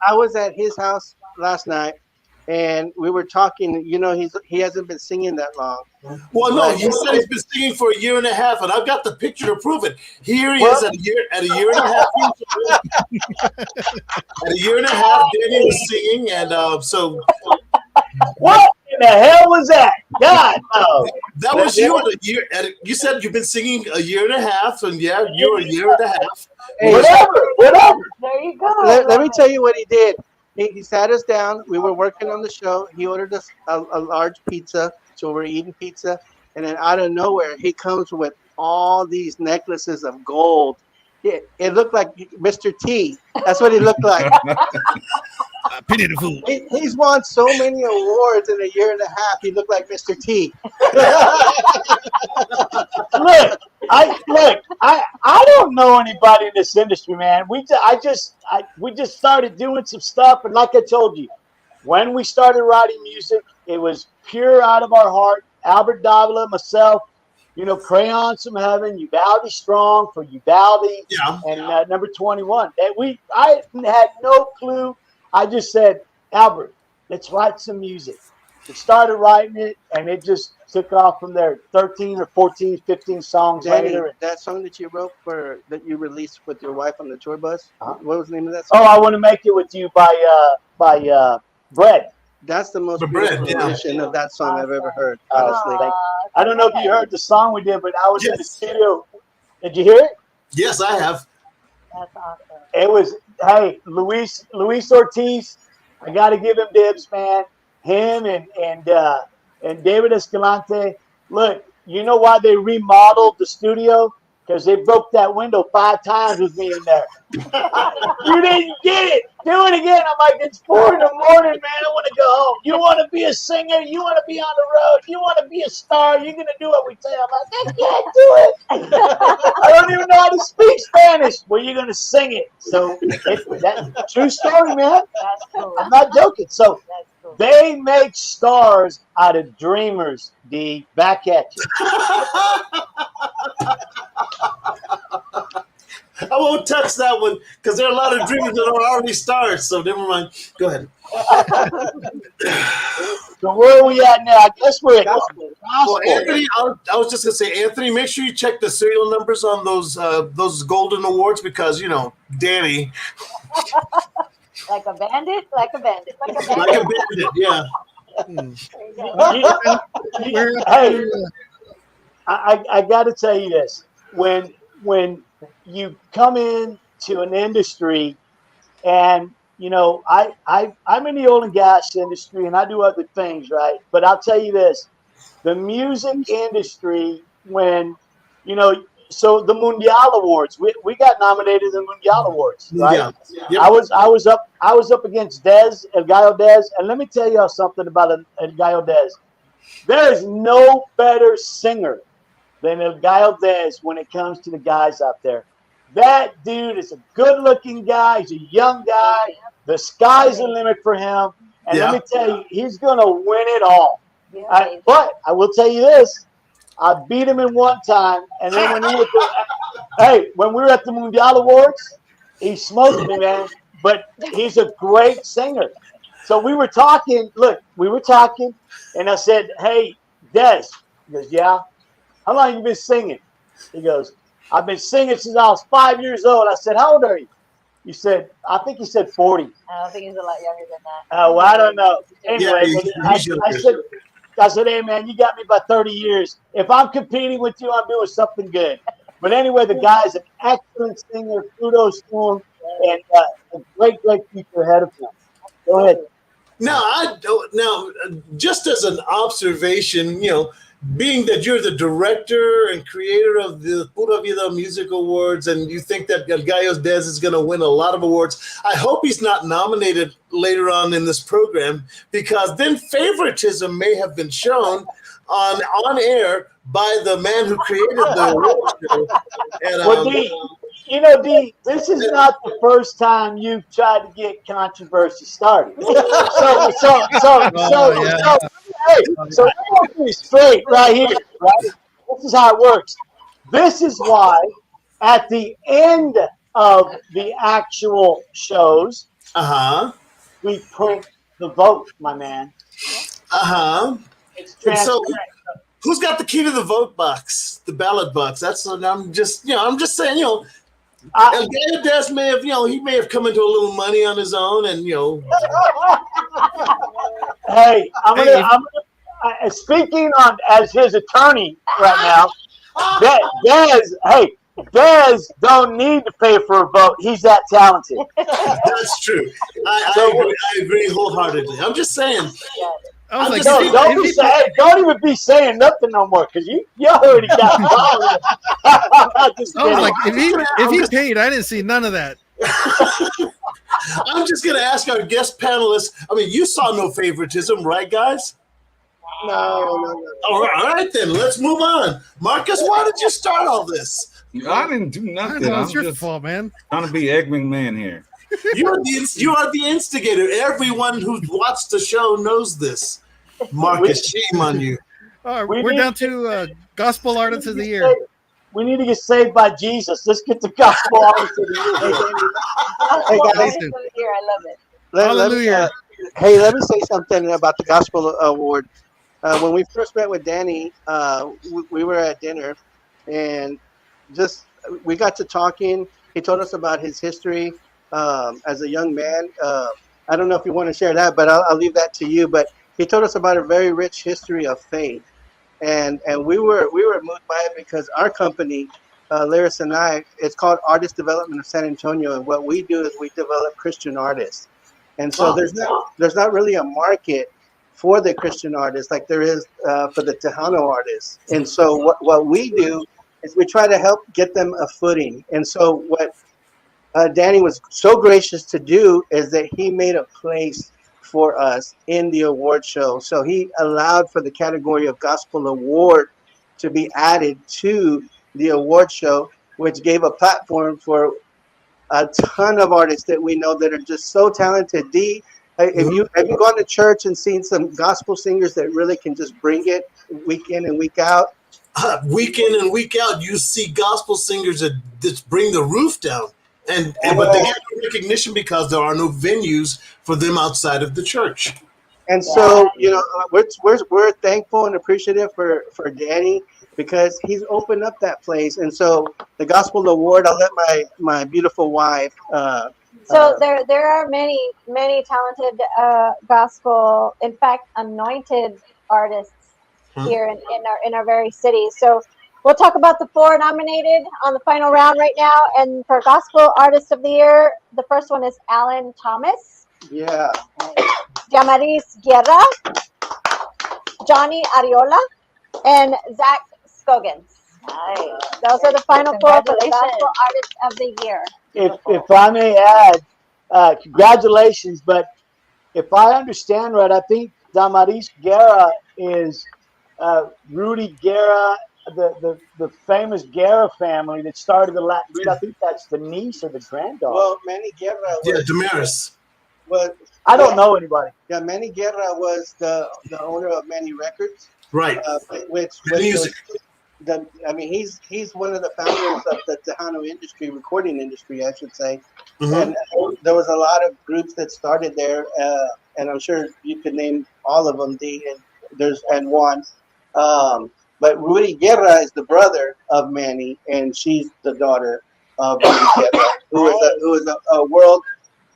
I was at his house last night, and we were talking. You know, he hasn't been singing that long. Well, no, he said he's been singing for 1.5 years, and I've got the picture to prove it. Here he is at a year and a half. At 1.5 years, Danny was singing, and so. What in the hell was that? God, no. That was you at a year. You said you've been singing 1.5 years, and yeah, you're 1.5 years. Hey, whatever. There you go. Let me tell you what he did. He sat us down. We were working on the show. He ordered us a large pizza, so we're eating pizza. And then out of nowhere, he comes with all these necklaces of gold. It looked like Mr. T. That's what he looked like. Penny the fool. He's won so many awards in a year and a half. He looked like Mr. T. I don't know anybody in this industry, man. We just started doing some stuff, and like I told you, when we started writing music, it was pure out of our heart. Albert Davila, myself, Crayons from Heaven, Uvalde Strong for Uvalde, and number 21. And I had no clue. I just said, Albert, let's write some music. We started writing it, and it just took off from there. 13 or 14, 15 songs later. That song that you wrote that you released with your wife on the tour bus, what was the name of that song? Oh, I Want to Make It With You by Bread. That's the most beautiful version of that song I've ever heard, honestly. I don't know if you heard the song we did, but I was in the studio. Did you hear it? Yes, I have. That's awesome. It was, hey, Luis Ortiz, I got to give him dibs, man. Him and David Escalante. Look, you know why they remodeled the studio? Because they broke that window 5 times with me in there. You didn't get it. Do it again. I'm like, it's 4 in the morning, man. I want to go home. You want to be a singer? You want to be on the road? You want to be a star? You're going to do what we say. I'm like, I can't do it. I don't even know how to speak Spanish. Well, you're going to sing it. So that's true story, man. That's cool. I'm not joking. So That's cool. they make stars out of dreamers, D. Back at you. I won't touch that one because there are a lot of dreamers that are already stars. So never mind. Go ahead. So where are we at now? I guess we're at gospel. Well, Anthony, I was just gonna say, Anthony, make sure you check the serial numbers on those golden awards because Danny, Like a bandit, like a bandit, like a bandit. like a bandit, yeah. Hey, I got to tell you this: when you come into an industry, and I'm in the oil and gas industry, and I do other things, right? But I'll tell you this: the music industry, so the Mundial Awards, we got nominated in the Mundial Awards, right? Yeah. Yep. I was up against El Gallo Dez, and let me tell you something about El Gallo Dez. There is no better singer than El Gallo Dez when it comes to the guys out there. That dude is a good-looking guy. He's a young guy. The sky's the limit for him. And let me tell you, he's going to win it all. But I will tell you this. I beat him in one time. And then when we were at the Mundial Awards, he smoked me, man. But he's a great singer. So we were talking. Look, and I said, hey, Des. He goes, yeah. How long have you been singing? He goes, I've been singing since I was 5 years old. I said, how old are you? He said, I think he said 40. I don't think he's a lot younger than that. Oh, well, I don't know. Anyway, he's I said, hey, man, you got me by 30 years. If I'm competing with you, I'm doing something good. But anyway, the guy's an excellent singer. Kudos to him. And a great future ahead of him. Go ahead. Now, just as an observation, being that you're the director and creator of the Pura Vida Music Awards, and you think that El Gallo Dez is going to win a lot of awards, I hope he's not nominated later on in this program, because then favoritism may have been shown on air by the man who created the award show. And, Dee, this is not the first time you've tried to get controversy started. So let's be straight right here, right? This is how it works. This is why at the end of the actual shows, we put the vote, my man. It's transparent. So, who's got the key to the vote box, the ballot box? That's what I'm just saying, El Gallo Dez may have, he may have come into a little money on his own, and Hey, I'm gonna speaking on as his attorney right now. Dez don't need to pay for a vote. He's that talented. That's true. I agree wholeheartedly. I'm just saying. I was don't even be saying nothing no more, because you already got involved. I was like, if he paid, I didn't see none of that. I'm just going to ask our guest panelists. I mean, you saw no favoritism, right, guys? No. All right, then. Let's move on. Marcus, why did you start all this? I didn't do nothing. It's I'm your just fault, man. trying to be Egg McMahon here. You are the instigator. Everyone who's watched the show knows this. Marcus, shame on you. All right, we're down to Gospel Artist of the Year. We need to get saved by Jesus. Let's get the Gospel Artist of the Year. Hey, guys. Artist of the Year, I love it. Hallelujah. Let me say something about the Gospel Award. When we first met with Danny, we were at dinner, and we got to talking. He told us about his history as a young man. I don't know if you want to share that, but I'll leave that to you. But he told us about a very rich history of faith, and we were moved by it because our company, Lyris and I, it's called Artist Development of San Antonio, and what we do is we develop Christian artists. And so there's not really a market for the Christian artists like there is for the Tejano artists. And so what we do is we try to help get them a footing. And so what Danny was so gracious to do is that he made a place for us in the award show. So he allowed for the category of Gospel Award to be added to the award show, which gave a platform for a ton of artists that we know that are just so talented. Dee, have you gone to church and seen some gospel singers that really can just bring it week in and week out? Week in and week out, you see gospel singers that just bring the roof down, but they get no recognition because there are no venues for them outside of the church. And so, we're thankful and appreciative for Danny because he's opened up that place. And so the Gospel Award, I'll let my beautiful wife. So there are many talented gospel, in fact, anointed artists here in our very city. So we'll talk about the 4 nominated on the final round right now. And for Gospel Artist of the Year, the first one is Alan Thomas. Yeah. Damaris Guerra, Johnny Ariola, and Zach Scogins. Nice. Those are the final 4 for the Gospel Artist of the Year. If I may add, congratulations. But if I understand right, I think Damaris Guerra is Rudy Guerra, the famous Guerra family that started the Latin Beat. I think that's the niece or the granddaughter. Well, Manny Guerra. Damaris. I don't know anybody. Yeah, Manny Guerra was the owner of Manny Records. Right. Music. He's one of the founders of the Tejano industry, recording industry, I should say. And there was a lot of groups that started there, and I'm sure you could name all of them, Dee, and Juan. But Rudy Guerra is the brother of Manny, and she's the daughter of Rudy Guerra, who is a world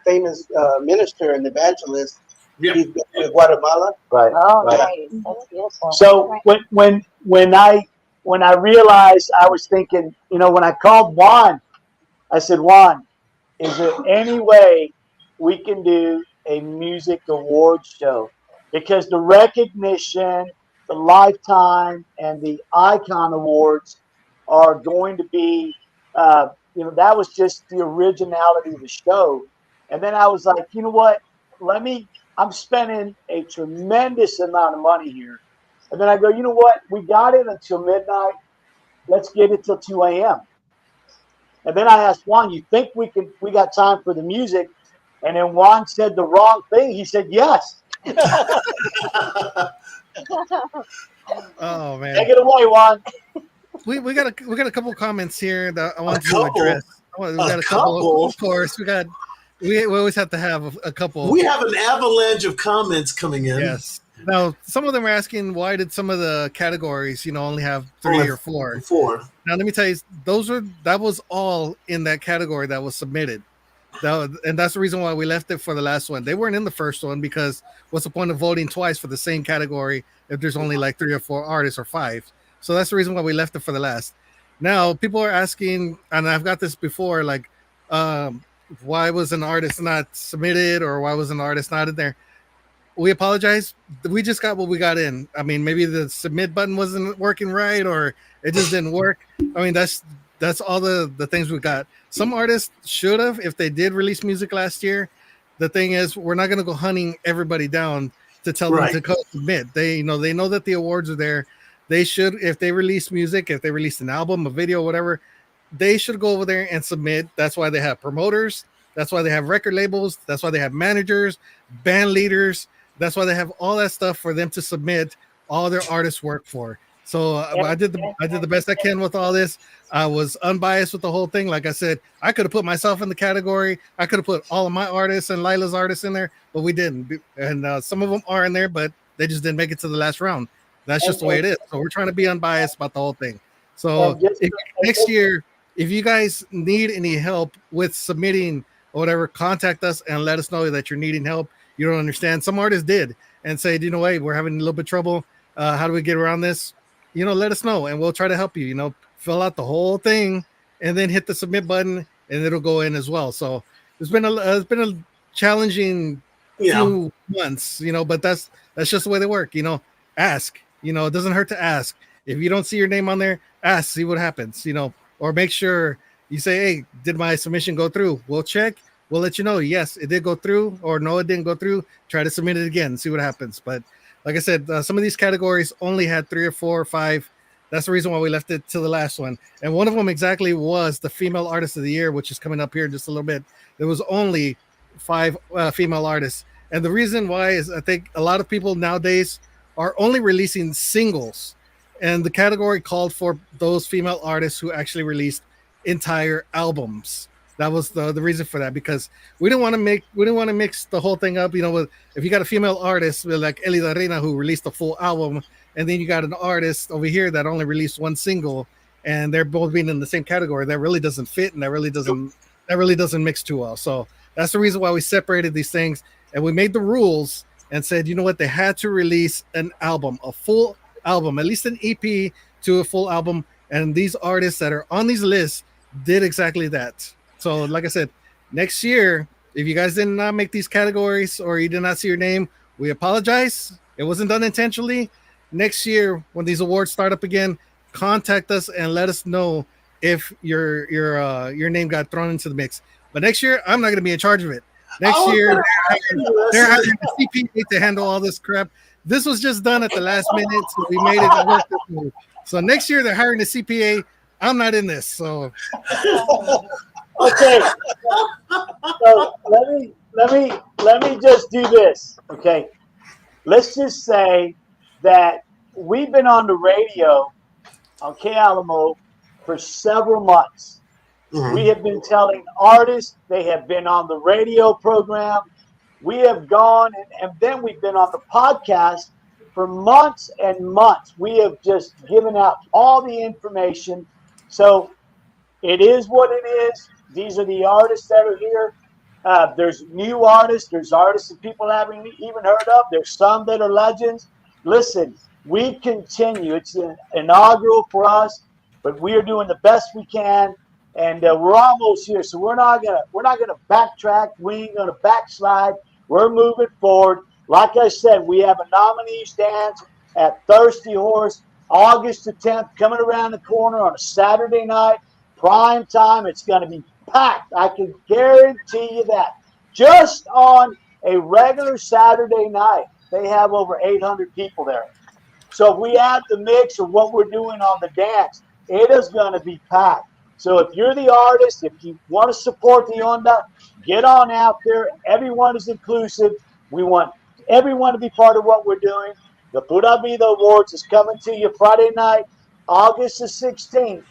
famous minister and evangelist. Yeah. He's in Guatemala. Right. Oh, right. nice. That's beautiful. So when I realized, I was thinking, when I called Juan, I said, Juan, is there any way we can do a music awards show? Because the recognition, the Lifetime, and the Icon Awards are going to be, that was just the originality of the show. And then I was like, you know what? I'm spending a tremendous amount of money here. And then I go, you know what? We got it until midnight. Let's get it till 2 a.m. And then I asked Juan, you think we got time for the music? And then Juan said the wrong thing. He said, yes. Oh man. Take it away, Juan. We got a couple comments here that I want to address. We got a couple. Of course, we always have to have a couple. We have an avalanche of comments coming in. Yes. Now, some of them are asking why did some of the categories, only have 3 or 4. 4. Now, let me tell you, that was all in that category that was submitted. And that's the reason why we left it for the last one. They weren't in the first one because what's the point of voting twice for the same category if there's only like 3 or 4 artists or 5? So that's the reason why we left it for the last. Now, people are asking, and I've got this before, like, why was an artist not submitted or why was an artist not in there? We apologize. We just got what we got in. I mean, maybe the submit button wasn't working right or it just didn't work. I mean, that's all the things we got. Some artists should have, if they did release music last year, the thing is, we're not going to go hunting everybody down to tell them to go submit. They know that the awards are there. They should, if they release music, if they release an album, a video, whatever, they should go over there and submit. That's why they have promoters. That's why they have record labels. That's why they have managers, band leaders. That's why they have all that stuff for them to submit all their artists' work for. So I did the best I can with all this. I was unbiased with the whole thing. Like I said, I could have put myself in the category. I could have put all of my artists and Lila's artists in there, but we didn't. And some of them are in there, but they just didn't make it to the last round. That's just the way it is. So we're trying to be unbiased about the whole thing. So next year, if you guys need any help with submitting or whatever, contact us and let us know that you're needing help. You don't understand. Some artists did and say, you know, hey, we're having a little bit of trouble. How do we get around this? You know, let us know and we'll try to help you. You know, fill out the whole thing and then hit the submit button and it'll go in as well. So it's been a challenging few months, you know, but that's just the way they work. You know, ask. You know, it doesn't hurt to ask. If you don't see your name on there, ask, see what happens. You know, or make sure you say, hey, did my submission go through? We'll check. We'll let you know. Yes, it did go through, or no, it didn't go through. Try to submit it again, see what happens. But like I said, some of these categories only had 3 or 4 or 5. That's the reason why we left it to the last one. And one of them exactly was the Female Artist of the Year, which is coming up here in just a little bit. There was only 5 female artists. And the reason why is I think a lot of people nowadays are only releasing singles. And the category called for those female artists who actually released entire albums. That was the reason for that, because we didn't want to mix the whole thing up. You know, with, if you got a female artist like Elida Reina who released a full album, and then you got an artist over here that only released one single, and they're both being in the same category, that really doesn't fit, and that really doesn't mix too well. So that's the reason why we separated these things, and we made the rules and said, you know what, they had to release an album, a full album, at least an EP to a full album, and these artists that are on these lists did exactly that. So like I said, next year, if you guys did not make these categories or you did not see your name, we apologize. It wasn't done intentionally. Next year, when these awards start up again, contact us and let us know if your name got thrown into the mix. But next year, I'm not going to be in charge of it. Next year, they're hiring a CPA to handle all this crap. This was just done at the last minute, so we made it work. So next year, they're hiring a CPA. I'm not in this, so. Okay, so let me just do this. Okay, let's just say that we've been on the radio on K Alamo for several months. Mm-hmm. We have been telling artists, they have been on the radio program. We have gone and then we've been on the podcast for months and months. We have just given out all the information. So it is what it is. These are the artists that are here. There's new artists. There's artists that people haven't even heard of. There's some that are legends. Listen, we continue. It's an inaugural for us, but we are doing the best we can, and we're almost here. So we're not gonna backtrack. We ain't gonna backslide. We're moving forward. Like I said, we have a nominees dance at Thirsty Horse, August the 10th, coming around the corner on a Saturday night, prime time. It's going to be packed. I can guarantee you that. Just on a regular Saturday night, they have over 800 people there. So if we add the mix of what we're doing on the dance, it is going to be packed. So if you're the artist, if you want to support the Onda, get on out there. Everyone is inclusive. We want everyone to be part of what we're doing. The Pura Vida Awards is coming to you Friday night, August the 16th,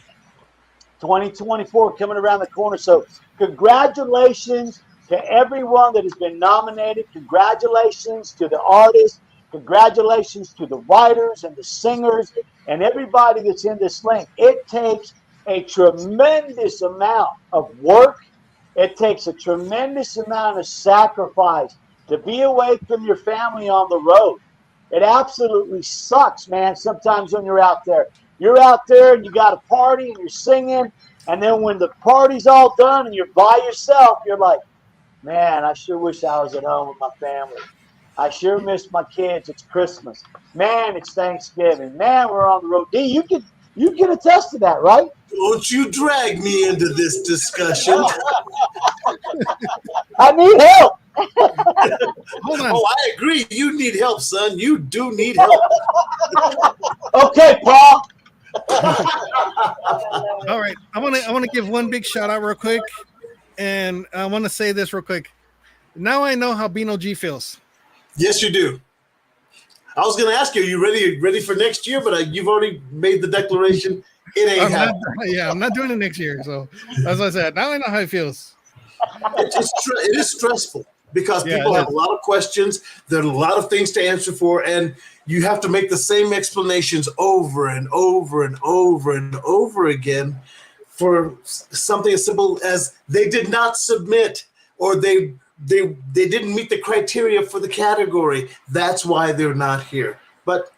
2024, coming around the corner. So congratulations to everyone that has been nominated. Congratulations to the artists. Congratulations to the writers and the singers and everybody that's in this link. It takes a tremendous amount of work. It takes a tremendous amount of sacrifice to be away from your family on the road. It absolutely sucks, man, sometimes when you're out there. You're out there and you got a party and you're singing, and then when the party's all done and you're by yourself, you're like, man, I sure wish I was at home with my family. I sure miss my kids. It's Christmas. Man, it's Thanksgiving. Man, we're on the road. Dee, you can attest to that, right? Don't you drag me into this discussion. I need help. Hold on. Oh, I agree. You need help, son. You do need help. Okay, Paul. All right, I want to give one big shout out real quick, and I want to say this real quick. Now I know how Bino G feels. Yes, you do. I was going to ask you, are you ready for next year? But you've already made the declaration. It ain't happening. I'm not doing it next year. So as I said, now I know how it feels. It is stressful because people have a lot of questions. There are a lot of things to answer for, and you have to make the same explanations over and over and over and over again for something as simple as they did not submit or they didn't meet the criteria for the category. That's why they're not here. But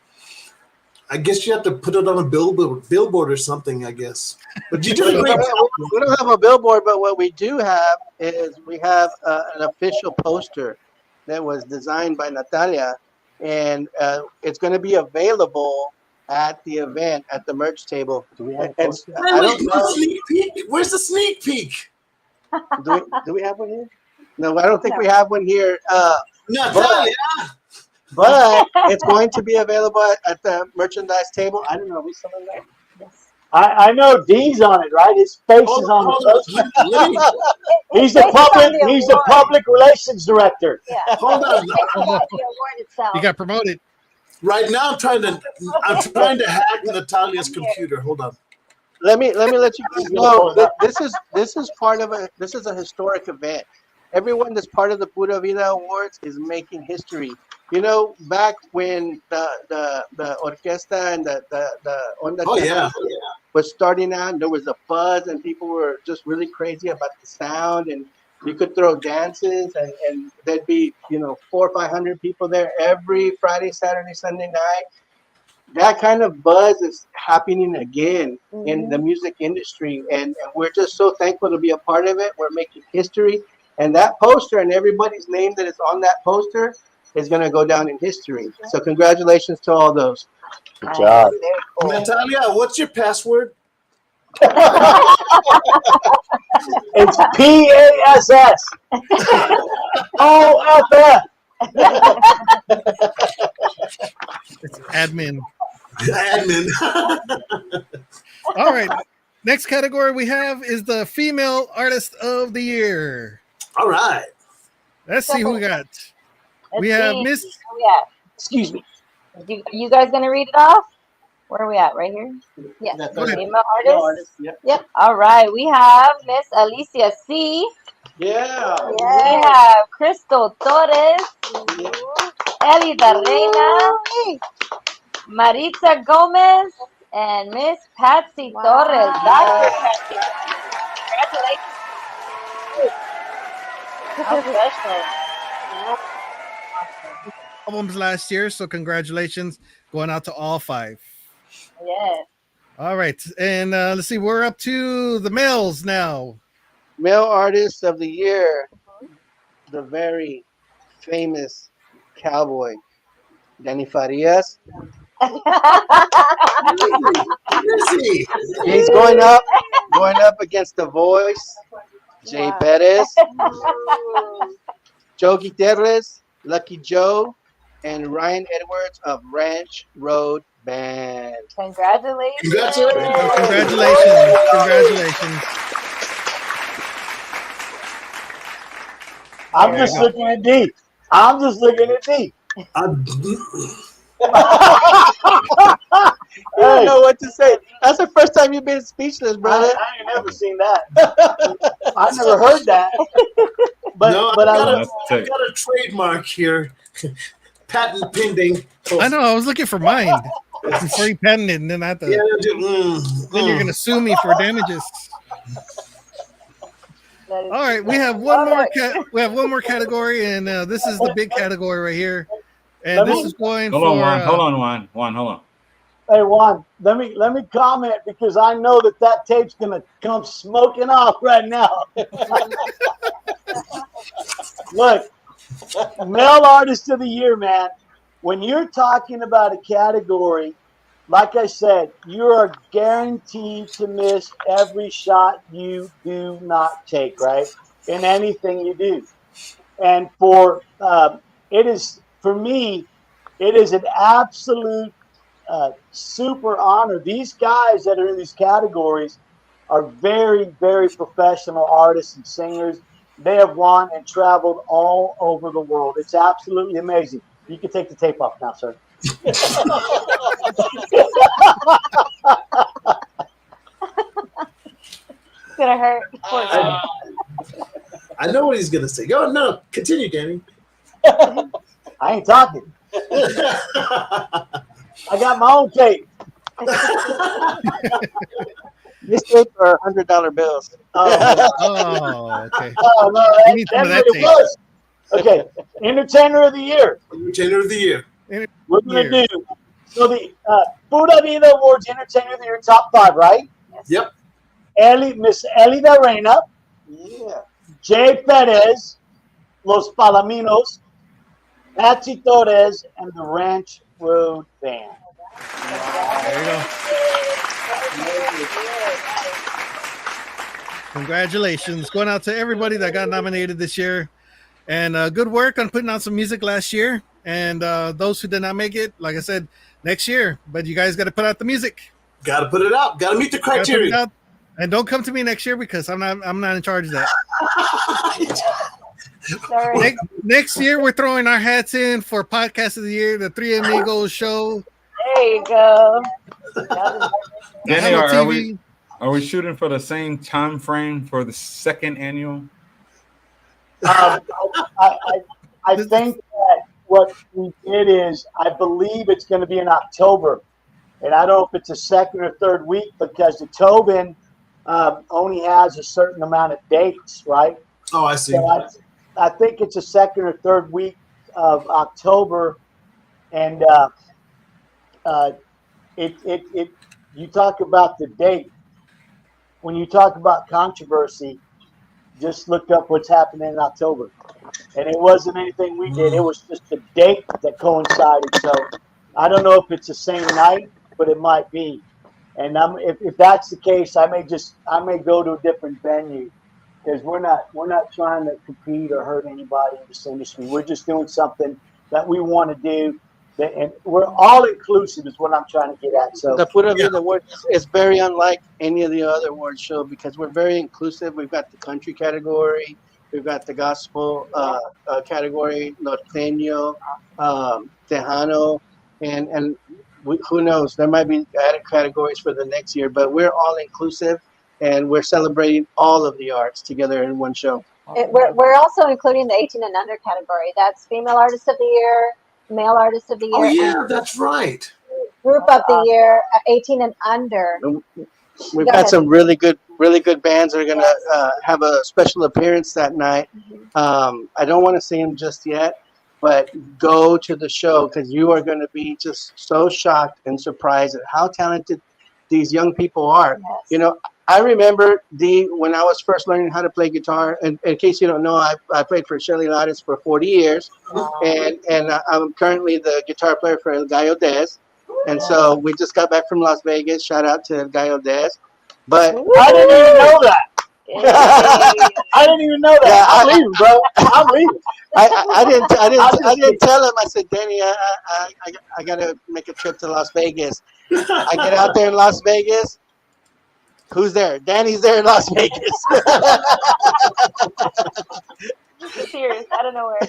I guess you have to put it on a billboard or something, I guess. But you did a great job. We don't have a billboard, but what we do have is we have an official poster that was designed by Natalia, and it's going to be available at the event at the merch table. Do we have a poster? Sneak peek? Where's the sneak peek? Do we have one here? No, I don't think we have one here. Natalia! But it's going to be available at the merchandise table. I don't know. Are we selling that? Yes. I know Dee's on it, right? His face is on the poster. He's the public relations director. Yeah. Hold on. The award itself. You got promoted. Right now, I'm trying to hack Natalia's computer. Hold on. Let me let you guys know that this is a historic event. Everyone that's part of the Pura Vida Awards is making history. You know, back when the orquesta and the onda was starting out, there was a buzz and people were just really crazy about the sound, and you could throw dances and there'd be 400 or 500 people there every Friday, Saturday, Sunday night. That kind of buzz is happening again in the music industry, and we're just so thankful to be a part of it. We're making history, and that poster and everybody's name that is on that poster is going to go down in history. So congratulations to all those. Good job. Cool. Natalia, what's your password? It's PASS. OFF. It's admin. Admin. All right. Next category we have is the Female Artist of the Year. All right. Let's see who we got. We have Miss. Where we at? Excuse me. You guys gonna read it off? Where are we at? Right here? Yes. Female artist? Yep. All right. We have Miss Alicia C. Yeah. We have Crystal Torres. Elida Reina. Maritza Gomez. And Miss Patsy Torres. Dr. Patsy. Congratulations. How special. Albums last year, so congratulations going out to all 5. Yes. All right, and let's see, we're up to the males now. Male Artist of the Year, the very famous cowboy, Danny Farias. He's going up against The Voice, Jay Perez, Joe Gutierrez, Lucky Joe, and Ryan Edwards of Ranch Road Band. Congratulations. Congratulations. I'm just looking at D. I don't know what to say. That's the first time you've been speechless, brother. I ain't never seen that. I never heard that. But I've got a trademark here. Patent pending. I know. I was looking for mine before you patented it, and then then you're gonna sue me for damages. All right, we have one more. We have one more category, and this is the big category right here. And this is going Hold on, Juan. Hey Juan, let me comment because I know that tape's gonna come smoking off right now. Look, Male Artist of the Year, man. When you're talking about a category, like I said, you are guaranteed to miss every shot you do not take, right? In anything you do. And for it is for me, it is an absolute super honor. These guys that are in these categories are very, very professional artists and singers. They have won and traveled all over the world. It's absolutely amazing. You can take the tape off now, sir. It's gonna hurt. I know what he's gonna say. Go no, continue, Danny. I ain't talking. I got my own tape. This tape are $100 bills. Oh, okay. Oh, no, You need some of that that's what it tape. was. Okay, Entertainer of the Year. Entertainer of the Year. We're going to do. So the Pura Vida Awards Entertainer of the Year top 5, right? Yep. Miss Ellie De Reina, Yeah. Jay Perez, Los Palaminos, Patsy Torres, and the Ranch Road Band. There you go. Congratulations. Going out to everybody that got nominated this year. And good work on putting out some music last year. And those who did not make it, like I said, next year. But you guys got to put out the music. Got to put it out. Got to meet the Gotta put it criteria. out. And don't come to me next year because I'm not in charge of that. Sorry. Next year, we're throwing our hats in for Podcast of the Year, the Three Amigos Show. There you go. Danny, Tejano are we shooting for the same time frame for the second annual? I think that what we did is, I believe it's going to be in October. And I don't know if it's the second or third week because the Tobin only has a certain amount of dates, right? Oh, I see. So I think it's the second or third week of October. And you talk about the date. When you talk about controversy, just look up what's happening in October. And it wasn't anything we did. It was just the date that coincided. So I don't know if it's the same night, but it might be. And if that's the case, I may go to a different venue because we're not trying to compete or hurt anybody in this industry. We're just doing something that we want to do. And we're all inclusive is what I'm trying to get at. So The Pura Vida Awards is very unlike any of the other award show because we're very inclusive. We've got the country category, we've got the gospel category, norteño, Tejano, and who knows? There might be added categories for the next year, but we're all inclusive and we're celebrating all of the arts together in one show. We're also including the 18 and under category. That's Female Artist of the Year, Male Artist of the Year. Oh, yeah, that's right. Group of the Year, 18 and under. We've Go got ahead. some really good bands that are going to have a special appearance that night. I don't want to see them just yet, but go to the show because you are going to be just so shocked and surprised at how talented these young people are. Yes. You know, I remember, Dee, when I was first learning how to play guitar, and in case you don't know, I played for Shirley Lattis for 40 years, and I'm currently the guitar player for El Gallo Dez. And so we just got back from Las Vegas. Shout out to El Gallo Dez. But I didn't even know that. I didn't even know that. Yeah, I'm leaving, bro. I'm leaving. I didn't tell him. I said, Danny, I got to make a trip to Las Vegas. I get out there in Las Vegas. Who's there? Danny's there in Las Vegas. Serious, out of nowhere.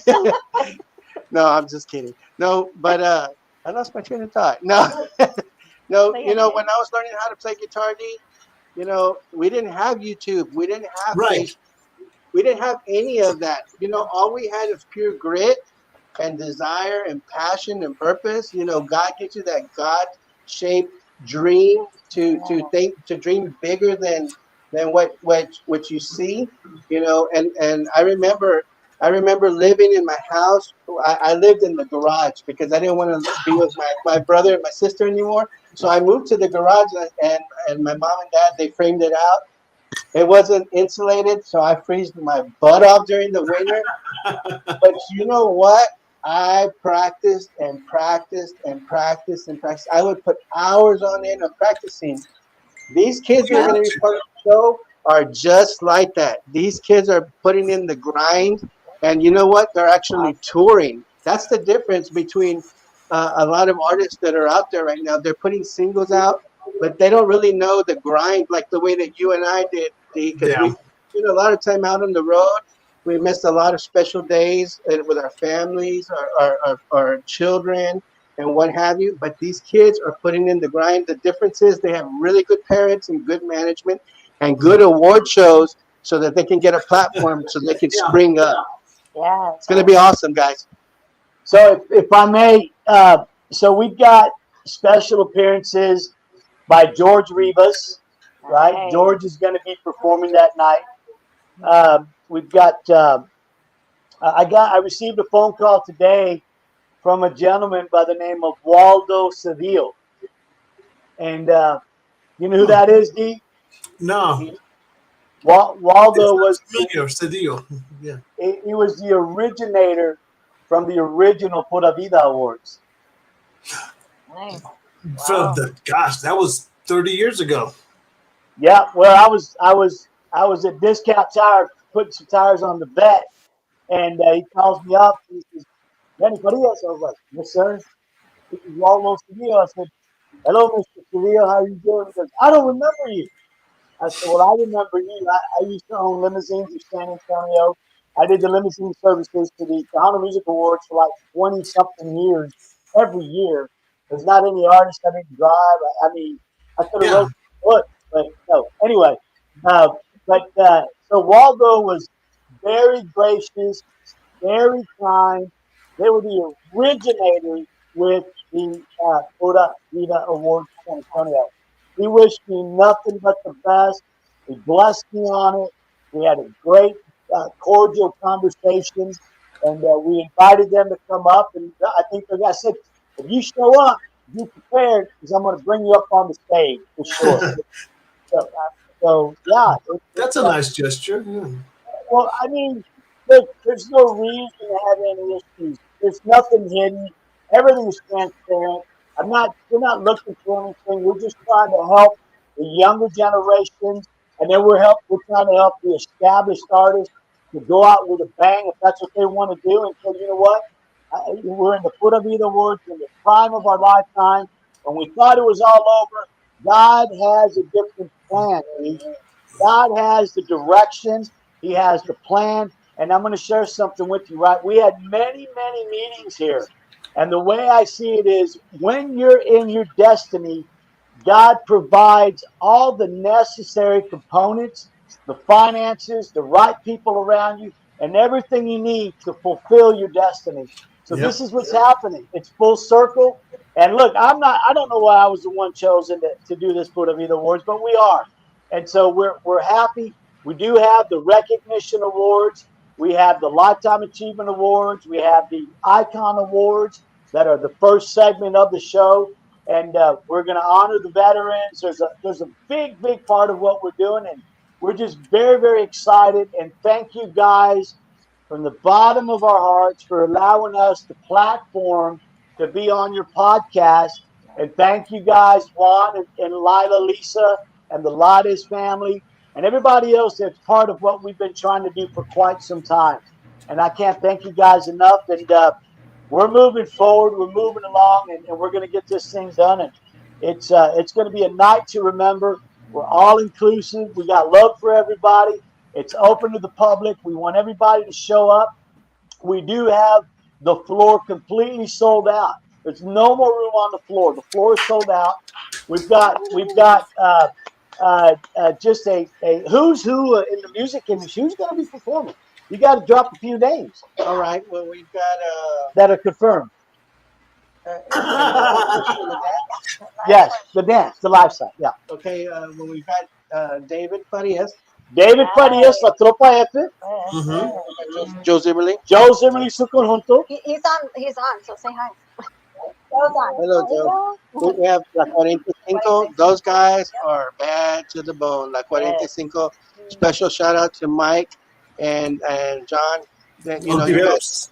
No, I'm just kidding. No, but I lost my train of thought. No, no. You know, when I was learning how to play guitar, Dee, you know, we didn't have YouTube. We didn't have Right. We didn't have any of that. You know, all we had is pure grit and desire and passion and purpose. You know, God gives you that God-shaped dream to dream bigger than what you see. You know, and I remember living in my house. I lived in the garage because I didn't want to be with my brother and my sister anymore. So I moved to the garage, and my mom and dad, they framed it out. It wasn't insulated, so I freezed my butt off during the winter. But you know what? I practiced and practiced and practiced and practiced. I would put hours on end of practicing. These kids who are going to be part of the show are just like that. These kids are putting in the grind, And you know what? They're actually touring. That's the difference between a lot of artists that are out there right now. They're putting singles out, but they don't really know the grind like the way that you and I did, because Yeah. we spent a lot of time out on the road. We missed a lot of special days with our families, our children, and what have you. But these kids are putting in the grind. The difference is they have really good parents and good management and good award shows so that they can get a platform so they can spring up. Yeah. It's going to be awesome, guys. So if I may, so we've got special appearances by George Rivas, right? Nice. George is going to be performing that night. We've got, I received a phone call today from a gentleman by the name of Waldo Cedillo. And you know who that is, Dee? No. Waldo was familiar, Cedillo. Yeah. he was the originator from the original Pura Vida Awards. Nice. From that was 30 years ago. Yeah, well, I was at Discount Tire putting some tires on the vet, and he calls me up. And he says, "Anybody-else?" I was like, "Yes, sir." This is Waldo Cedillo. I said, "Hello, Mr. Cedillo. How are you doing?" He goes, "I don't remember you." I said, "Well, I remember you. I used to own limousines in San Antonio. I did the limousine services for the Tejano Music Awards for like 20-something years, every year. There's not any artist I didn't drive. I mean, I could have wrote the book, but no. Anyway, so Waldo was very gracious, very kind. They were the originators with the Pura Vida Awards for San Antonio. He wished me nothing but the best. He blessed me on it. We had a great, cordial conversation, and we invited them to come up. And I think I said, if you show up, be prepared, because I'm going to bring you up on the stage for sure. So yeah. That's a nice gesture. Yeah. Well, I mean, look, there's no reason to have any issues. There's nothing hidden. Everything is transparent. We're not looking for anything. We're just trying to help the younger generations, and then we're trying to help the established artists to go out with a bang if that's what they want to do. And say, you know what? We're in the Pura Vida Awards in the prime of our lifetime. When we thought it was all over, God has a different plan. God has the direction. He has the plan. And I'm going to share something with you, right? We had many, many meetings here. And the way I see it is, when you're in your destiny, God provides all the necessary components, the finances, the right people around you, and everything you need to fulfill your destiny. So This is what's happening. It's full circle. And look, I don't know why I was the one chosen to do this Pura Vida Awards, but we are. And so we're happy. We do have the recognition awards. We have the Lifetime Achievement Awards. We have the Icon Awards that are the first segment of the show. And we're going to honor the veterans. There's a big, big part of what we're doing. And we're just very, very excited. And thank you guys from the bottom of our hearts for allowing us the platform to be on your podcast. And thank you guys, Juan and Lila, Lisa, and the Lades family, and everybody else that's part of what we've been trying to do for quite some time. And I can't thank you guys enough. And we're moving forward. We're moving along, and we're going to get this thing done. And it's going to be a night to remember. We're all inclusive. We got love for everybody. It's open to the public. We want everybody to show up. We do have the floor completely sold out. There's no more room on the floor. The floor is sold out. We've got just a who's who in the music industry. Who's going to be performing? You got to drop a few names. All right. Well, we've got that are confirmed. Yes, the dance, the lifestyle. Yeah. Okay. Well, we've got David Farias. David Farias, La Tropa F. Joe Zimmerly. Joe Zimmerly, su conjunto. He's on, so say hi. Joe's on. Hello, Joe. We have La 45. Those guys are bad to the bone. La 45. Special shout out to Mike and John. Ontiveros.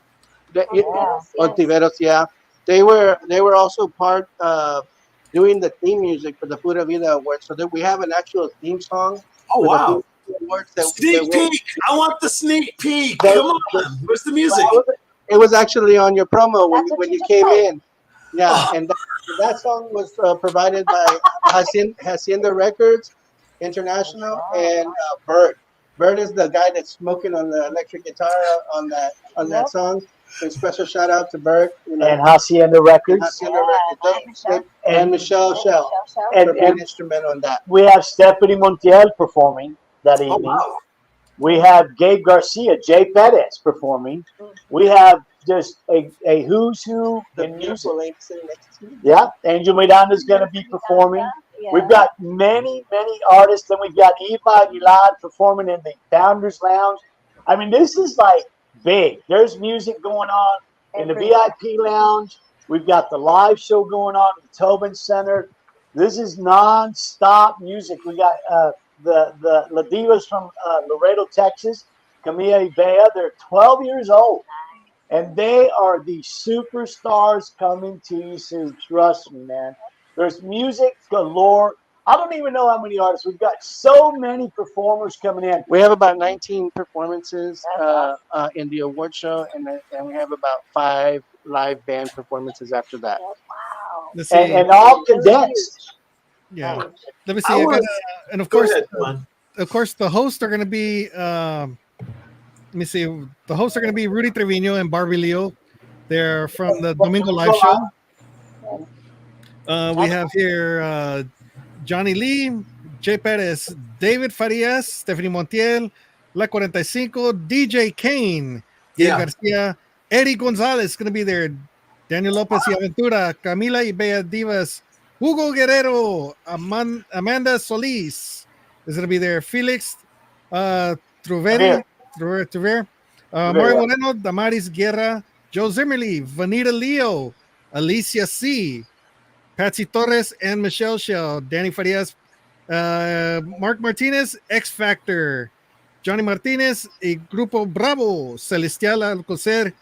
Ontiveros, yeah. They were also part of doing the theme music for the Pura Vida Awards. So that we have an actual theme song. Oh, wow. awards that Sneak peek. I want the sneak peek. They- Come on. Where's the music? it was actually on your promo That's what when you you just came said. in. Yeah, Oh. and that song was provided by Hacienda Records International and Bert. Bert is the guy that's smoking on the electric guitar on that song. So special shout out to Bert. You know, and Hacienda Records. Hacienda Yeah, Records. and And Michelle Shell And- for being and- instrumental in that. We have Stephanie Montiel performing that Oh, evening. wow. We have Gabe Garcia, Jay Perez performing. We have just a who's who The in music. beautiful lady sitting next to me. Yeah, Angel Miranda's going to be performing. Yeah. We've got many artists. Then we've got Eva Aguilar performing in the Founders Lounge. I mean, this is like big. There's music going on in the VIP Lounge. We've got the live show going on at the Tobin Center. This is non-stop music. We got the La Divas from Laredo, Texas, Camilla Ibea. They're 12 years old. And they are the superstars coming to you soon. Trust me, man. There's music galore. I don't even know how many artists. We've got so many performers coming in. We have about 19 performances in the award show, and we have about 5 live band performances after that. Let's see. And all condensed. Yeah. Let me see. I I wanna- gotta, and of Go course, ahead, man. of course, the hosts are going to be. Let me see. The hosts are going to be Rudy Trevino and Barbie Leo. They're from the Domingo Live Show. We have here Johnny Lee, Jay Perez, David Farias, Stephanie Montiel, La 45, DJ Kane, Gabe Yeah. Garcia, Eddie Gonzalez is going to be there, Daniel Lopez y Aventura, Camila y Bea Divas, Hugo Guerrero, Amanda Solis is going to be there, Felix Truveri, Mario Moreno, Damaris Guerra, Joe Zimmerly, Vanita Leo, Alicia C., Patsy Torres and Michelle Shell, Danny Farias, Mark Martinez, X Factor, Johnny Martinez, y Grupo Bravo, Celestial Alcocer,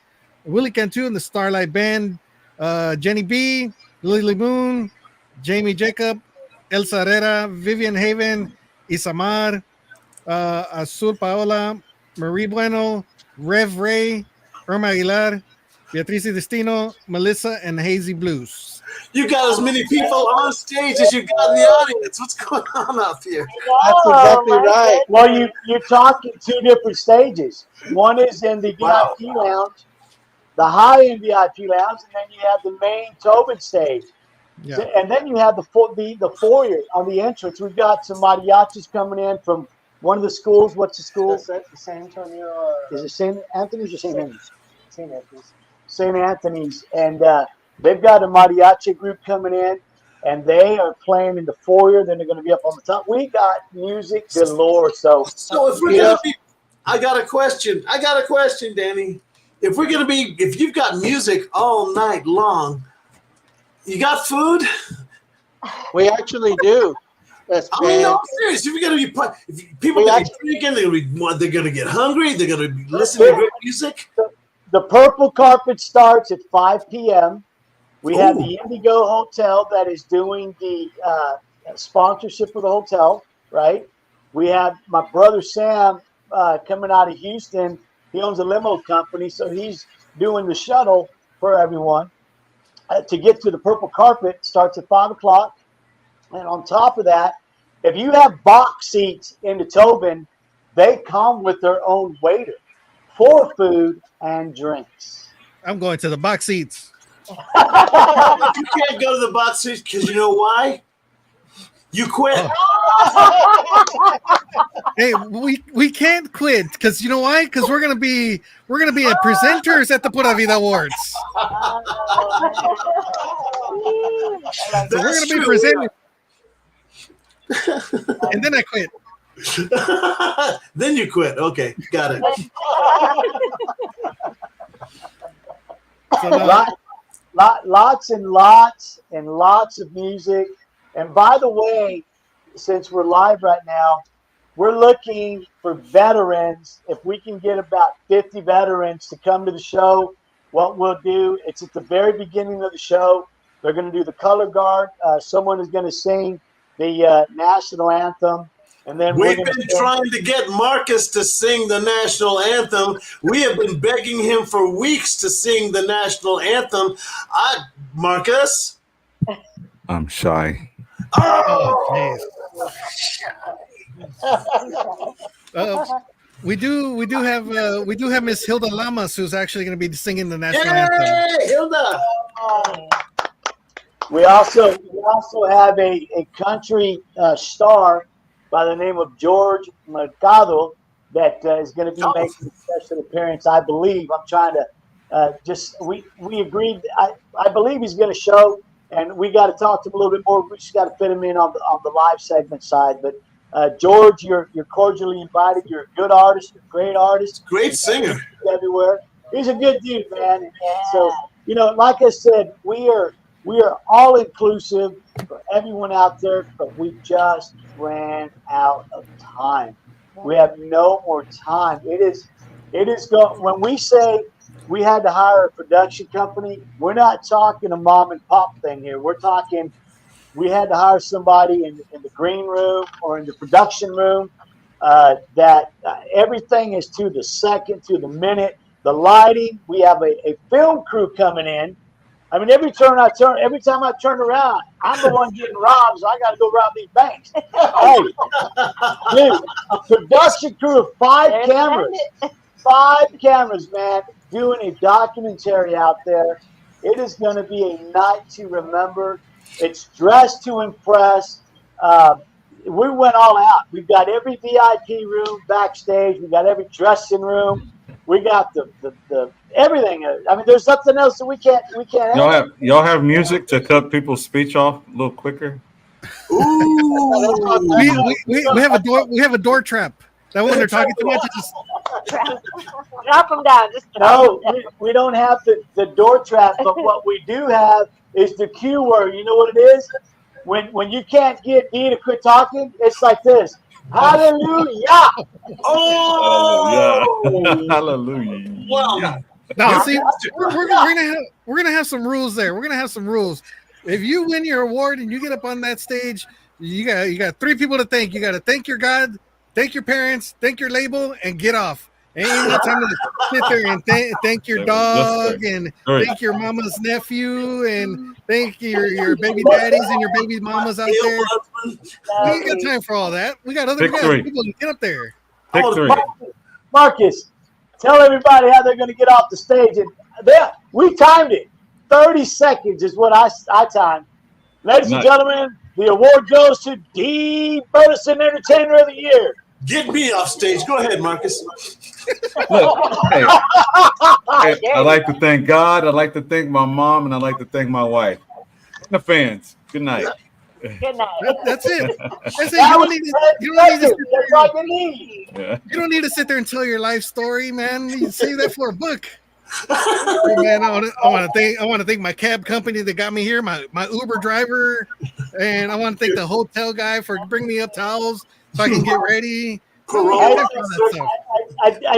Willie Cantu and the Starlight Band, Jenny B, Lily Moon, Jamie Jacob, Elsa Herrera, Vivian Haven, Isamar, Azul Paola, Marie Bueno, Rev Ray, Irma Aguilar, Beatriz Destino, Melissa, and Hazy Blues. You got as many people on stage as you got in the audience. What's going on out here? That's exactly right. Well, you're talking 2 different stages. One is in the Wow. VIP lounge, the high-end VIP lounge, and then you have the main Tobin stage. Yeah. And then you have the foyer on the entrance. We've got some mariachis coming in from one of the schools. What's the school? San Antonio. Is it St. Anthony's or St. Andrews? St. Anthony's. St. Anthony's. And they've got a mariachi group coming in, and they are playing in the foyer. Then they're going to be up on the top. We got music galore. So if we're gonna be, I got a question, Danny. If you've got music all night long, you got food? We actually do. That's I mean, no, I'm serious. If you're gonna be, if people are gonna be drinking, they're gonna get hungry. They're gonna be listening to great music. the purple carpet starts at 5 p.m. We have the Indigo Hotel that is doing the sponsorship for the hotel, right? We have my brother Sam coming out of Houston. He owns a limo company, so he's doing the shuttle for everyone. To get to the purple carpet starts at 5 o'clock. And on top of that, if you have box seats in the Tobin, they come with their own waiter for food and drinks. I'm going to the box seats. You can't go to the box seats because you know why? You quit. Hey, we can't quit because you know why? Because we're gonna be presenters at the Pura Vida Awards. So we're That's gonna be true. presenting, and then I quit. Then you quit. Okay, got it. So, Lots and lots and lots of music. And by the way, since we're live right now, we're looking for veterans. If we can get about 50 veterans to come to the show, what we'll do, it's at the very beginning of the show. They're going to do the color guard. Someone is going to sing the national anthem. And then we've been trying to get Marcus to sing the national anthem. We have been begging him for weeks to sing the national anthem. Marcus? I'm shy. Oh, we do have Miss Hilda Lamas, who's actually going to be singing the national anthem. Hilda! We also have a country star by the name of George Mercado that is going to be making a special appearance. I believe. I'm trying to we agreed. I believe he's going to show, and we got to talk to him a little bit more. We just got to fit him in on the live segment side. But George, you're cordially invited. You're a good artist, a great artist, great singer everywhere. He's a good dude, man. And so like I said, we are all inclusive for everyone out there, but we just ran out of time. We have no more time. It is when we say we had to hire a production company, we're not talking a mom and pop thing here. We're talking we had to hire somebody in the green room or in the production room that everything is to the second, to the minute. The lighting, we have a film crew coming in. I mean, every time I turn around, I'm the one getting robbed, so I got to go rob these banks. Hey, dude, a production crew of 5 cameras. 5 cameras, man, doing a documentary out there. It is going to be a night to remember. It's dressed to impress. We went all out. We've got every VIP room backstage. We got every dressing room. We got the everything. I mean, there's something else that we can't. Y'all have music to cut people's speech off a little quicker. Ooh. we have a door. We have a door trap. That when they're talking too much, just drop them down. No, we don't have the door trap, but what we do have is the Q word. You know what it is? When you can't get Dee to quit talking, it's like this. Hallelujah! Oh, yeah. Hallelujah! Wow. No, see, we're gonna have some rules there. We're gonna have some rules. If you win your award and you get up on that stage, you got 3 people to thank. You got to thank your God, thank your parents, thank your label, and get off. Ain't no time to sit there and thank your dog and thank your mama's nephew and thank your baby daddies and your baby mamas out there. We ain't got time for all that. We got other people to get up there. Pick 3. Marcus, tell everybody how they're going to get off the stage. And we timed it. 30 seconds is what I timed. Ladies and gentlemen, the award goes to Dee Burleson, Entertainer of the Year. Get me off stage. Go ahead, Marcus. Look, hey, I'd like to thank God. I'd like to thank my mom, and I'd like to thank my wife. And the fans. Good night. Good night. That's it. That's it. You don't need to sit there and tell your life story, man. You save that for a book. Hey, man, I want to thank my cab company that got me here, my Uber driver, and I want to thank the hotel guy for bringing me up towels so I can get ready. I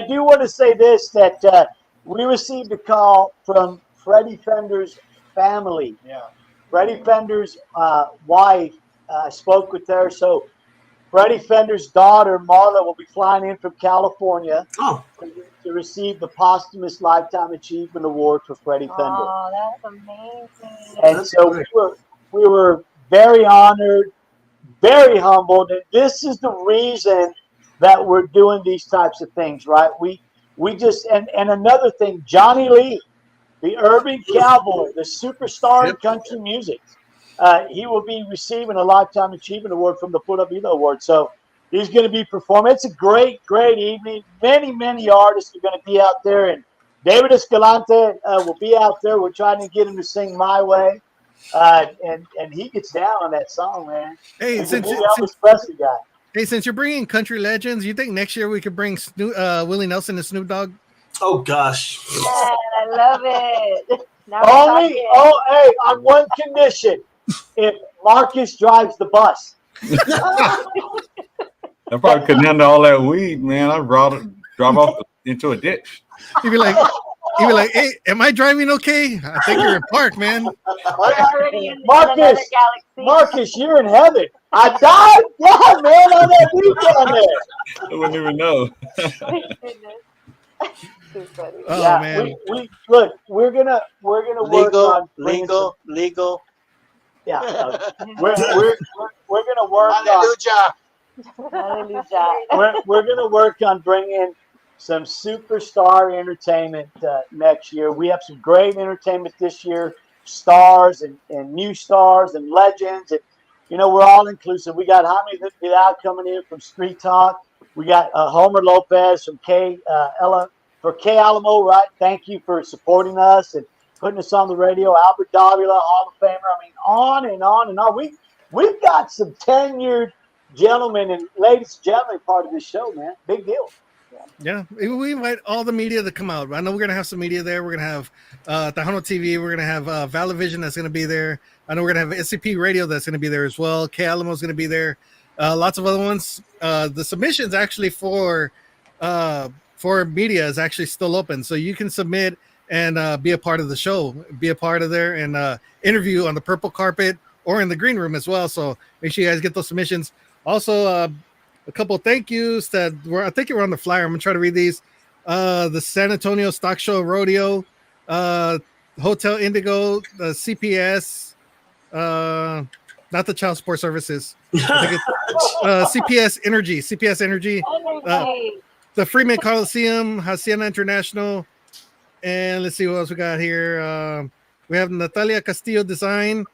do want to say this, that we received a call from Freddie Fender's family. Yeah. Freddie Fender's wife, I spoke with her. So Freddie Fender's daughter, Marla, will be flying in from California to receive the posthumous Lifetime Achievement Award for Freddie Fender. Oh, that's amazing. And so we were very honored, very humbled. And this is the reason that we're doing these types of things, right? We just, and another thing, Johnny Lee, the urban cowboy, the superstar in country music, he will be receiving a Lifetime Achievement Award from the Vida Award. So he's going to be performing. It's a great, great evening. Many, many artists are going to be out there, and David Escalante will be out there. We're trying to get him to sing My Way, and he gets down on that song, man. Hey, since you're bringing country legends, you think next year we could bring Willie Nelson and Snoop Dogg? Oh gosh! Yeah, I love it. Hey, on one condition: if Marcus drives the bus. I probably couldn't handle all that weed, man. I'd rather drive off into a ditch. You'd be like, be like, hey, am I driving okay? I think you're in park, man. Already in Marcus, another galaxy. Marcus, you're in heaven. I died, yeah, man, on that beach down there. I wouldn't even know. Too funny. Oh Yeah, man. we look. We're gonna work on legal. Yeah, we're gonna work on. Hallelujah. We're gonna work on bringing some superstar entertainment next year. We have some great entertainment this year, stars and new stars and legends, and we're all inclusive. We got Jaime Vidal coming in from Street Talk. We got Homer Lopez from K Alamo, right? Thank you for supporting us and putting us on the radio. Albert Davila, Hall of Famer. I mean, on and on and on. We've got some tenured gentlemen and ladies and gentlemen part of this show, man. Big deal. Yeah, we invite all the media to come out. I know we're gonna have some media there. We're gonna have Tejano TV. We're gonna have Valavision that's gonna be there. I know we're gonna have SCP Radio that's gonna be there as well. K Alamo's gonna be there. Lots of other ones. The submissions actually for media is actually still open, so you can submit and be a part of the show, be a part of there, and interview on the purple carpet or in the green room as well. So make sure you guys get those submissions. Also, a couple of thank yous that I think we're on the flyer. I'm gonna try to read these. The San Antonio Stock Show Rodeo, Hotel Indigo, the CPS, not the Child Support Services. I think it's CPS Energy, the Freeman Coliseum, Hacienda International, and let's see what else we got here. We have Natalia Castillo Design,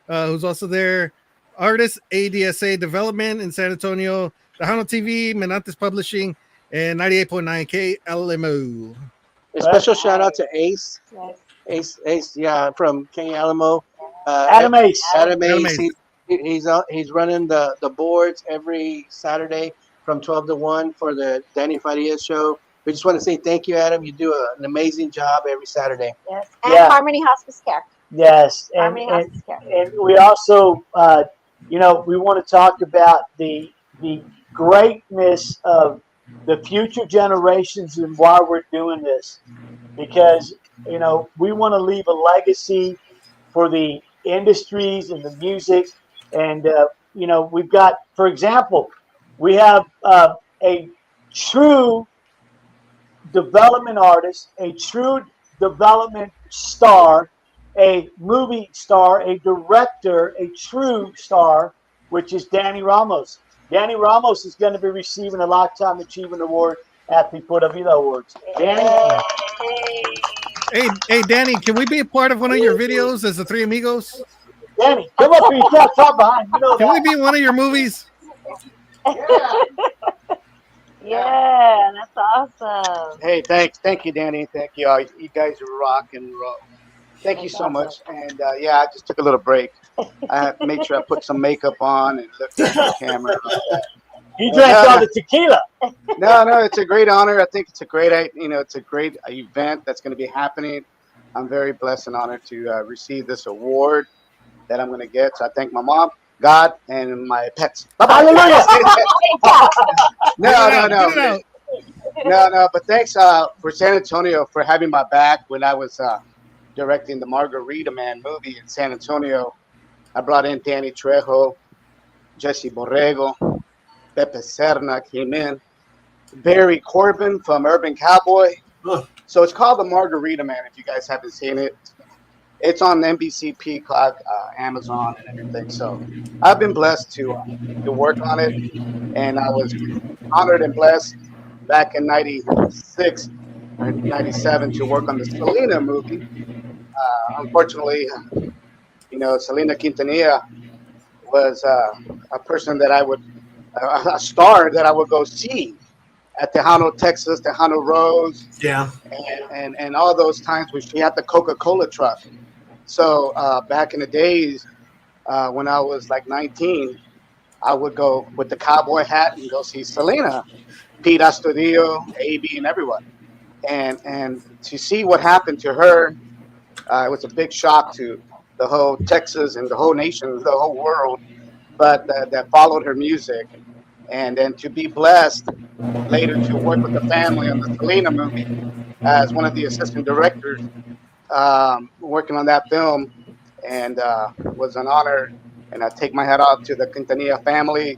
who's also there. Artist ADSA Development in San Antonio, Tejano TV, Menantes Publishing, and 98.9 KLMO. A special shout out to Ace. Ace, yeah, from King Alamo. Adam Ace. He's running the boards every Saturday from 12 to 1 for the Danny Farias show. We just want to say thank you, Adam. You do an amazing job every Saturday. Yes, and Harmony Hospice Care. Yes, Harmony Hospice Care. And we also, we want to talk about the greatness of the future generations and why we're doing this, because we want to leave a legacy for the industries and the music, and we've got, for example, we have a true development artist, a true development star, a movie star, a director, a true star, which is Danny Ramos. Danny Ramos is going to be receiving a Lifetime Achievement Award at the Pura Vida Awards. Danny? Hey, Danny, can we be a part of one of your videos as the Three Amigos? Danny, come up here. You can't talk behind. Can we be in one of your movies? Yeah, that's awesome. Hey, thank you, Danny. Thank you. You guys are rock and roll. Thank you so much. And I just took a little break. I have to make sure I put some makeup on and look at the camera. You drank all the tequila. No, it's a great honor. I think it's a great, it's a great event that's going to be happening. I'm very blessed and honored to receive this award that I'm going to get. So I thank my mom, God, and my pets. Hallelujah. No. But thanks for San Antonio for having my back when I was directing the Margarita Man movie in San Antonio. I brought in Danny Trejo, Jesse Borrego, Pepe Serna came in, Barry Corbin from Urban Cowboy. So it's called the Margarita Man. If you guys haven't seen it, it's on NBC Peacock, Amazon, and everything. So I've been blessed to work on it, and I was honored and blessed back in '96 or '97 to work on the Selena movie. Unfortunately, Selena Quintanilla was a person that a star that I would go see at Tejano, Texas, Tejano Rose. Yeah. And all those times when she had the Coca-Cola truck. So back in the days when I was like 19, I would go with the cowboy hat and go see Selena, Pete Astudillo, AB, and everyone. And to see what happened to her, it was a big shock to the whole Texas and the whole nation, the whole world, but that followed her music. And then to be blessed later to work with the family on the Selena movie as one of the assistant directors working on that film, and was an honor. And I take my hat off to the Quintanilla family,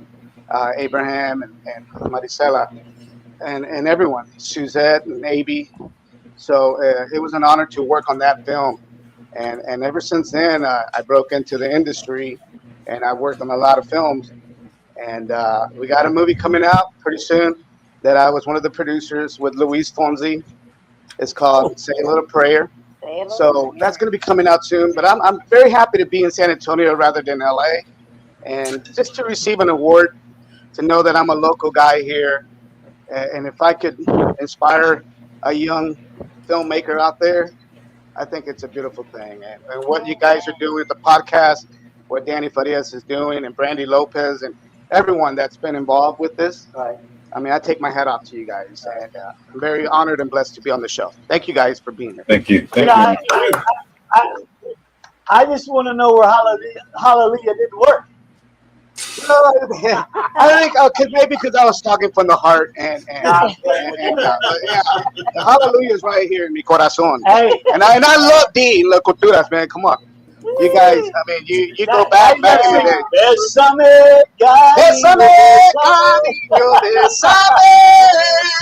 Abraham and Maricela, and everyone, Suzette and Abby. So it was an honor to work on that film. And ever since then, I broke into the industry, and I worked on a lot of films. And we got a movie coming out pretty soon that I was one of the producers with Luis Fonsi. It's called Say a Little Prayer. So that's going to be coming out soon. But I'm very happy to be in San Antonio rather than LA. And just to receive an award, to know that I'm a local guy here. And if I could inspire a young filmmaker out there, I think it's a beautiful thing. And what you guys are doing with the podcast, what Danny Farias is doing, and Brandy Lopez, and everyone that's been involved with this. I mean, I take my hat off to you guys. And I'm very honored and blessed to be on the show. Thank you guys for being here. Thank you. Thank you. I just want to know where Hallelujah didn't work. I think maybe because I was talking from the heart, and yeah, Hallelujah is right here in mi corazón. Hey. And I love Dee La Culturas, man. Come on, you guys. I mean, you go back in the day. Bésame, cariño,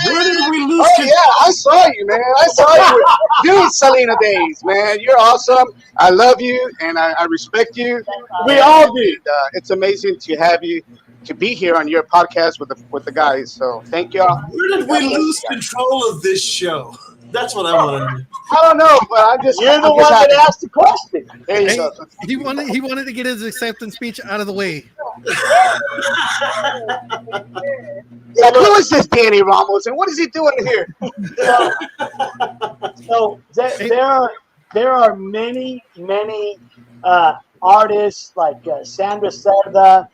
Where did we lose? Oh yeah, I saw you, man. I saw you doing Selena days, man. You're awesome. I love you, and I respect you. We all do. It's amazing to have you, to be here on your podcast with the guys. So thank y'all. Where did we lose control of this show? That's what I want to know. I don't know, but I'm just. You're the one that asked the question. There you Hey, go. he wanted to get his acceptance speech out of the way. Yeah, who is this Danny Ramos, and what is he doing here? So there are many artists like Sandra Cerda,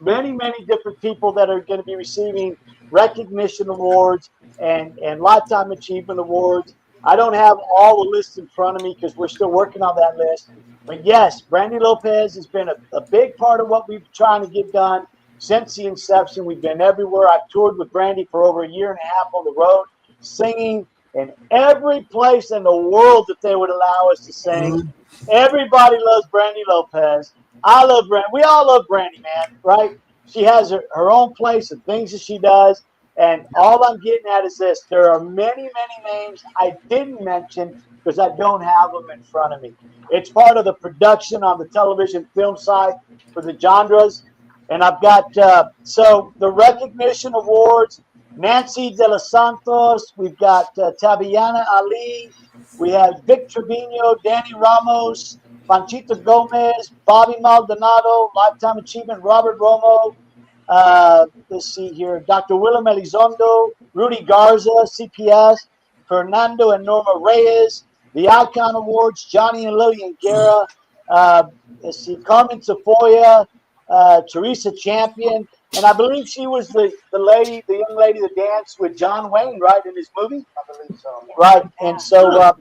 many different people that are going to be receiving recognition awards and lifetime achievement awards. I don't have all the lists in front of me because we're still working on that list. But yes, Brandy Lopez has been a big part of what we've been trying to get done since the inception. We've been everywhere. I've toured with Brandy for over 1.5 years on the road, singing in every place in the world that they would allow us to sing. Everybody loves Brandy Lopez. I love Brandy. We all love Brandy, man, right? She has her own place and things that she does. And all I'm getting at is this. There are many names I didn't mention because I don't have them in front of me. It's part of the production on the television film side for the genres. And I've got, so the recognition awards, Nancy De Los Santos, we've got Tabiana Ali, we have Vic Trevino, Danny Ramos, Panchito Gomez, Bobby Maldonado, Lifetime Achievement, Robert Romo, let's see here, Dr. Willem Elizondo, Rudy Garza, CPS, Fernando and Norma Reyes, the Icon Awards, Johnny and Lillian Guerra, let's see, Carmen Tafoya, Teresa Champion, and I believe she was the young lady that danced with John Wayne, right, in his movie? I believe so. Right, and so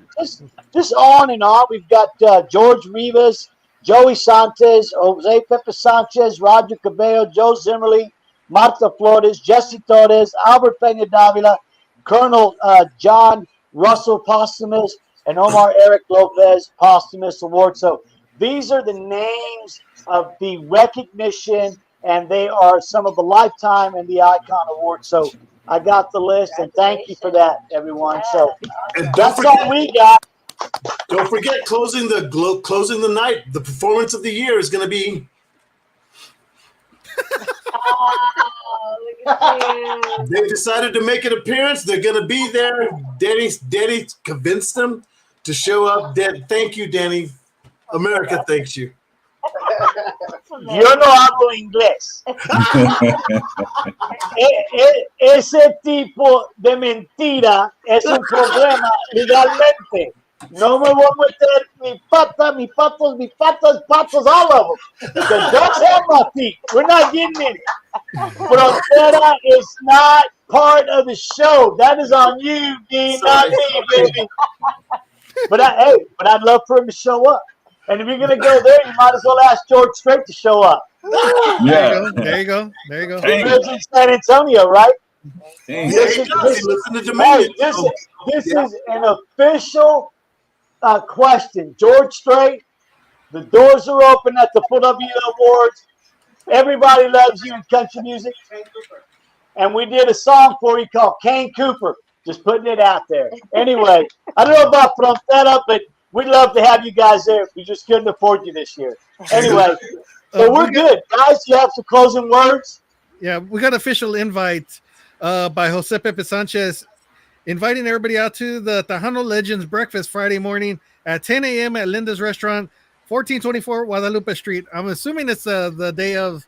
just on and on. We've got George Rivas, Joey Santos, Jose Pepe Sanchez, Roger Cabello, Joe Zimmerly, Marta Flores, Jesse Torres, Albert Peña Davila, Colonel John Russell Posthumous, and Omar Eric Lopez Posthumous Award. So these are the names of the recognition, and they are some of the Lifetime and the Icon Awards. So I got the list, and thank you for that, everyone. So that's all we got. Don't forget, closing the night, the performance of the year is going to be. They decided to make an appearance. They're going to be there. Danny convinced them to show up. Thank you, Danny. America thanks you. Yo no hablo inglés. Ese tipo de mentira es un problema legalmente. No me voy a meter mi patas, all of them. Because that's have my feet. We're not getting in it. Frontera is not part of the show. That is on you, Dean, not me, baby. But I'd love for him to show up. And if you're gonna go there, you might as well ask George Strait to show up. Yeah. There you go. He lives in San Antonio, right? Dang. Yeah, he does. He lives in the Dominion. This is an official question. George Strait, the doors are open at the Pura Vida Awards. Everybody loves you in country music. And we did a song for you called Kane Cooper. Just putting it out there. Anyway, I don't know about Frontera, but we'd love to have you guys there. We just couldn't afford you this year. Anyway, so we're good. Guys, you have some closing words? Yeah, we got an official invite by Jose Pepe Sanchez inviting everybody out to the Tejano Legends Breakfast Friday morning at 10 a.m. at Linda's Restaurant, 1424 Guadalupe Street. I'm assuming it's the day of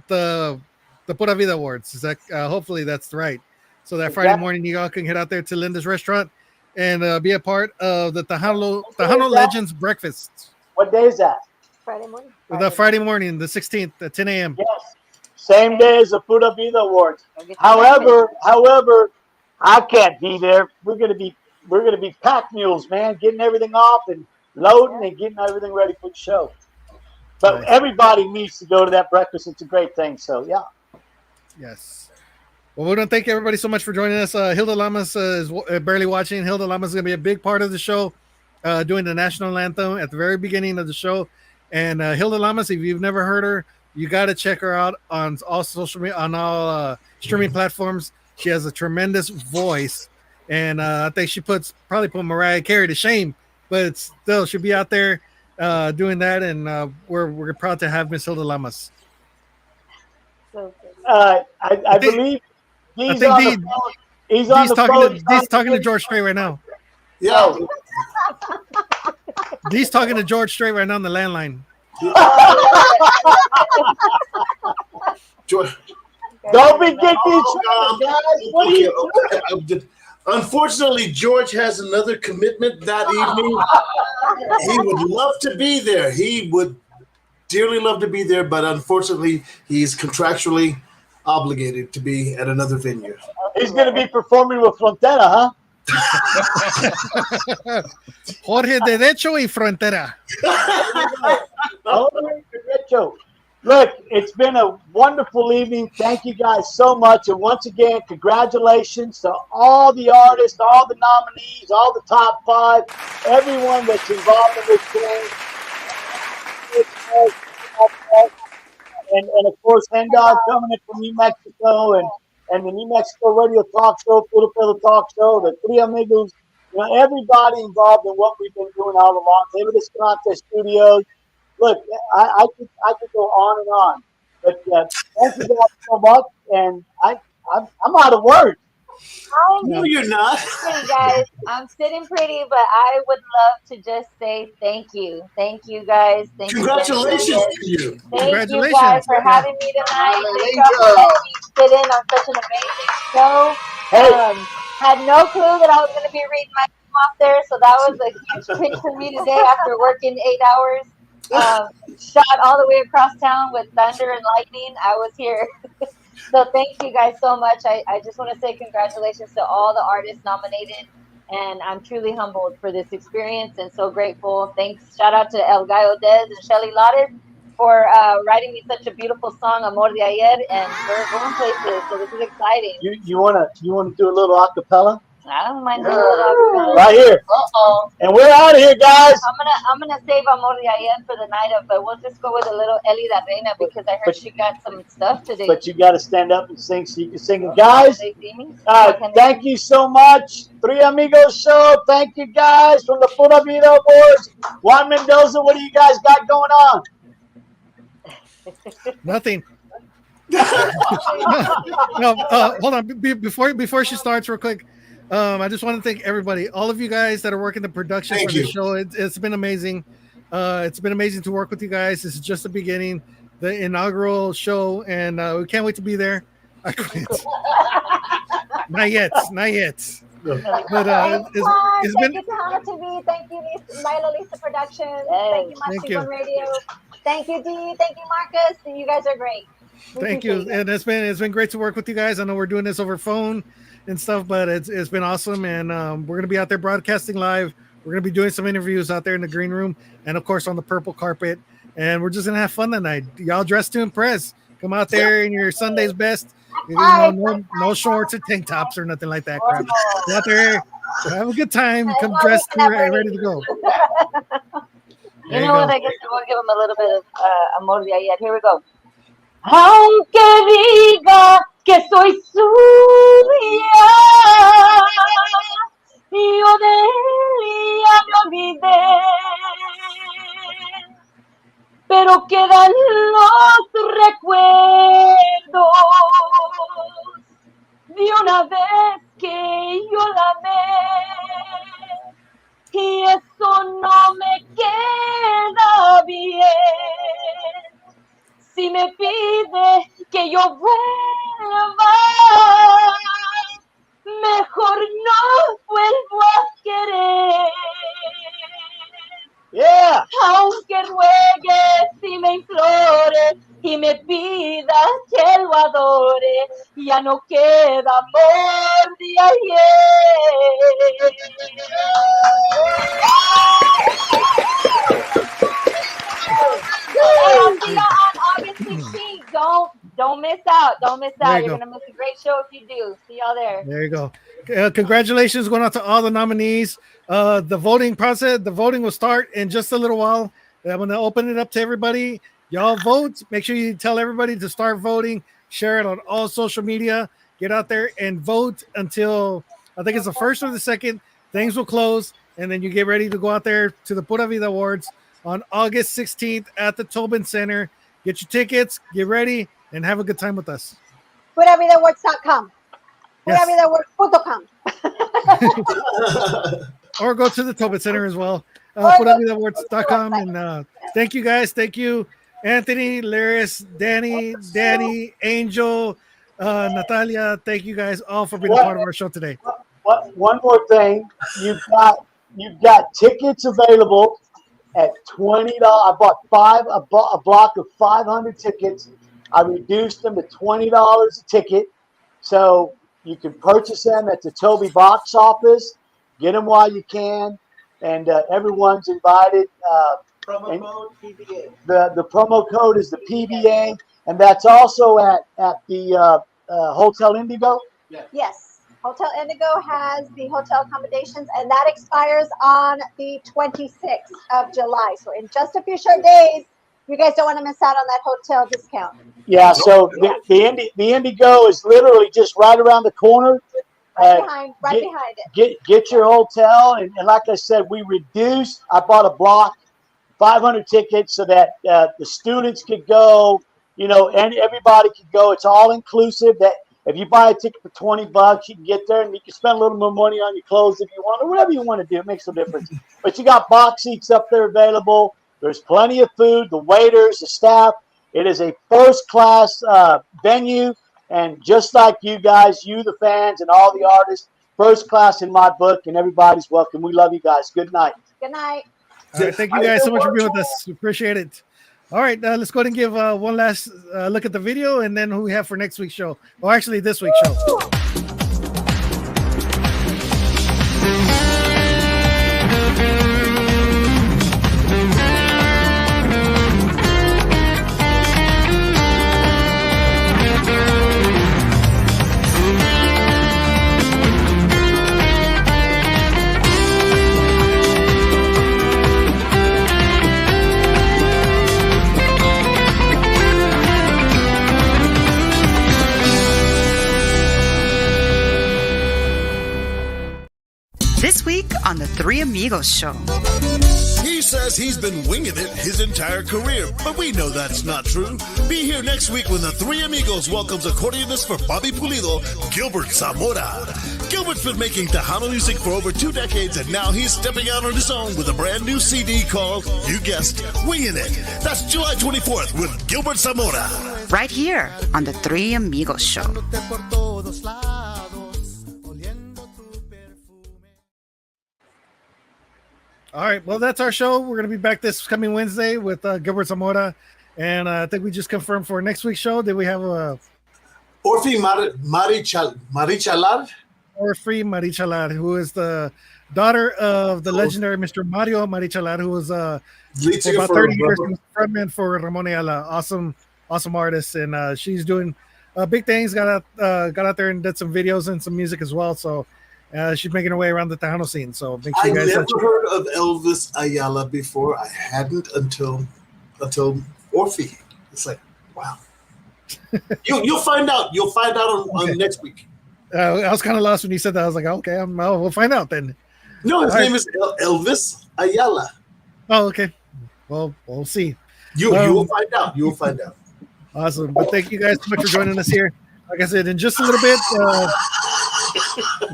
the Pura Vida Awards. Is that hopefully that's right. So that Friday morning, you all can head out there to Linda's Restaurant and be a part of the Tejano Legends Breakfast. What day is that? Friday morning. The Friday morning, the 16th at 10 a.m. Yes. Same day as the Pura Vida Awards. However, I can't be there. We're gonna be pack mules, man, getting everything off and loading and getting everything ready for the show. But everybody needs to go to that breakfast. It's a great thing. So yeah. Yes. Well, we want to thank everybody so much for joining us. Hilda Lamas is barely watching. Hilda Lamas is going to be a big part of the show, doing the national anthem at the very beginning of the show. And Hilda Lamas, if you've never heard her, you got to check her out on all social media, on all streaming platforms. She has a tremendous voice, and I think she probably put Mariah Carey to shame, but still she'll be out there doing that. And we're proud to have Miss Hilda Lamas. I believe. He's talking to George Strait right now. Yeah. Dee's talking to George Strait right now on the landline. Don't be getting guys. What are you doing? Unfortunately, George has another commitment that evening. He would love to be there. He would dearly love to be there, but unfortunately, he's contractually obligated to be at another venue. He's going to be performing with Frontera, huh? Jorge Derecho y Frontera. Look, it's been a wonderful evening. Thank you guys so much. And once again, congratulations to all the artists, all the nominees, all the top 5, everyone that's involved in this thing. And of course, Hendog coming in from New Mexico and the New Mexico Radio Talk Show, Pura Vida Talk Show, the Three Amigos, everybody involved in what we've been doing all along. David Escalante Studios. Look, I could go on and on, but thank you guys so much, and I'm out of words. No, you're not. Hey guys, I'm sitting pretty, but I would love to just say thank you. Thank you guys. Congratulations to you. Thank you guys for having me tonight. Thank you for letting me sit in on such an amazing show. Had no clue that I was going to be reading my name off there, so that was a huge treat for me today after working 8 hours. Shot all the way across town with thunder and lightning. I was here. So thank you guys so much. I just want to say congratulations to all the artists nominated, and I'm truly humbled for this experience and so grateful. Thanks. Shout out to El Gallo Dez and Shelly Lattes for writing me such a beautiful song, Amor de Ayer, and we're going places. So this is exciting. You wanna do a little acapella? I don't mind doing a little right here. And we're out of here, guys. I'm gonna save Amor de Ayer for the night of, but we'll just go with a little Eli La Reina because I heard she got some stuff today. But you got to stand up and sing so you can sing it, guys. Thank you so much, Three Amigos Show. Thank you guys from the Pura Vida Awards. Juan Mendoza, what do you guys got going on? Nothing. No, hold on. Before she starts, real quick. I just want to thank everybody, all of you guys that are working the production for the show. It's been amazing. It's been amazing to work with you guys. This is just the beginning, the inaugural show, and we can't wait to be there. I quit. Not yet. But it's been. Thank you, Tejana TV. Thank you, Lisa Productions. Thank you, Maxi Radio. Thank you, Dee. Thank you, Marcus. You guys are great. Thank you, and it's been great to work with you guys. I know we're doing this over phone and stuff, but it's been awesome, and we're gonna be out there broadcasting live. We're gonna be doing some interviews out there in the green room, and of course on the purple carpet, and we're just gonna have fun that night. Y'all dressed to impress. Come out there in your Sunday's best No shorts or tank tops or nothing like that crap. Go out there, have a good time, come dressed ready to go. You know what? I guess we'll give them a little bit of amor de ayer. Here we go. Aunque diga que soy suya, yo de ella me olvidé, pero quedan los recuerdos de una vez que yo la amé, y eso no me queda bien. Si me pide que yo vuelva, mejor no vuelvo a querer. Yeah. Aunque ruegues y me implores y me pidas que lo adore, ya no queda amor de ayer. On August 16th, don't miss out. Don't miss out. You're gonna miss a great show if you do. See y'all there. There you go. Congratulations going out to all the nominees. The voting process, the voting will start in just a little while. I'm going to open it up to everybody. Y'all vote. Make sure you tell everybody to start voting. Share it on all social media. Get out there and vote until I think it's the 1st or the 2nd. Things will close, and then you get ready to go out there to the Pura Vida Awards on August 16th at the Tobin Center. Get your tickets, get ready, and have a good time with us. PuraVidaAwards.com. Yes. PuraVidaAwards.com. Or go to the Tobin Center as well. PuraVidaAwards.com. And thank you guys. Thank you, Anthony, Laris, Danny, Angel, Natalia. Thank you guys all for being a part of our show today. One more thing. You've got tickets available at $20. I bought a block of 500 tickets. I reduced them to $20 a ticket. So you can purchase them at the Toby box office. Get them while you can. And everyone's invited. Promo code PBA. The promo code is the PBA. And that's also at the Hotel Indigo? Yes. Hotel Indigo has the hotel accommodations, and that expires on the 26th of July. So in just a few short days, you guys don't want to miss out on that hotel discount. Yeah, so the Indigo is literally just right around the corner. Right behind it. Get your hotel, and like I said, we reduced. I bought a block, 500 tickets, so that the students could go, and everybody could go. It's all inclusive. That if you buy a ticket for $20, you can get there, and you can spend a little more money on your clothes if you want, or whatever you want to do. It makes no difference. But you got box seats up there available. There's plenty of food, the waiters, the staff. It is a first-class venue, and just like you guys, you, the fans, and all the artists, first class in my book, and everybody's welcome. We love you guys. Good night. Good night. All right, thank you guys so much for being with us. Appreciate it. All right, let's go ahead and give one last look at the video, and then who we have for next week's show. Or actually, this week's show. This week on the Three Amigos Show. He says he's been winging it his entire career, but we know that's not true. Be here next week when the Three Amigos welcomes accordionist for Bobby Pulido, Gilbert Zamora. Gilbert's been making Tejano music for over 2 decades, and now he's stepping out on his own with a brand new CD called, you guessed, Winging It. That's July 24th with Gilbert Zamora. Right here on the Three Amigos Show. All right, well, that's our show. We're going to be back this coming Wednesday with Gilbert Zamora. And I think we just confirmed for next week's show that we have a... Orfi Marichalar? Orfi Marichalar, who is the daughter of the legendary Mr. Mario Marichalar, who was for about 30 years frontman for Ramon Ayala. Awesome artist. And she's doing big things. Got out there and did some videos and some music as well. So she's making her way around the Tejano scene. So make sure you guys. I never heard of Elvis Ayala before. I hadn't until Orphe. It's like, wow. You'll find out. You'll find out on next week. I was kind of lost when you said that. I was like, okay, we'll find out then. No, his name is Elvis Ayala. Oh, okay. Well, we'll see. You will find out. You will find out. Awesome. But thank you guys so much for joining us here. Like I said, in just a little bit,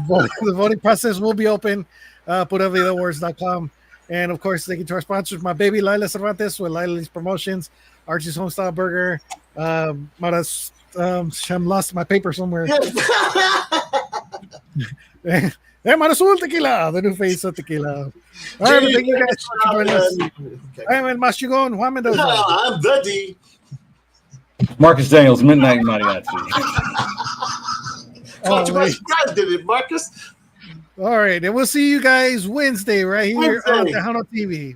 the voting process will be open. PuraVidaAwards.com. And of course, thank you to our sponsors, my baby Laila Cervantes with Laila's Promotions, Archie's Homestyle Burger. I'm lost my paper somewhere. Marasul Tequila, the new face of tequila. All right, thank you guys for joining us. I'm El Maschigon, Juan Mendoza. I'm the D. Marcus Daniels, Midnight Mariachi. You guys did it, Marcus. All right, and we'll see you guys Wednesday right here on Tejano TV.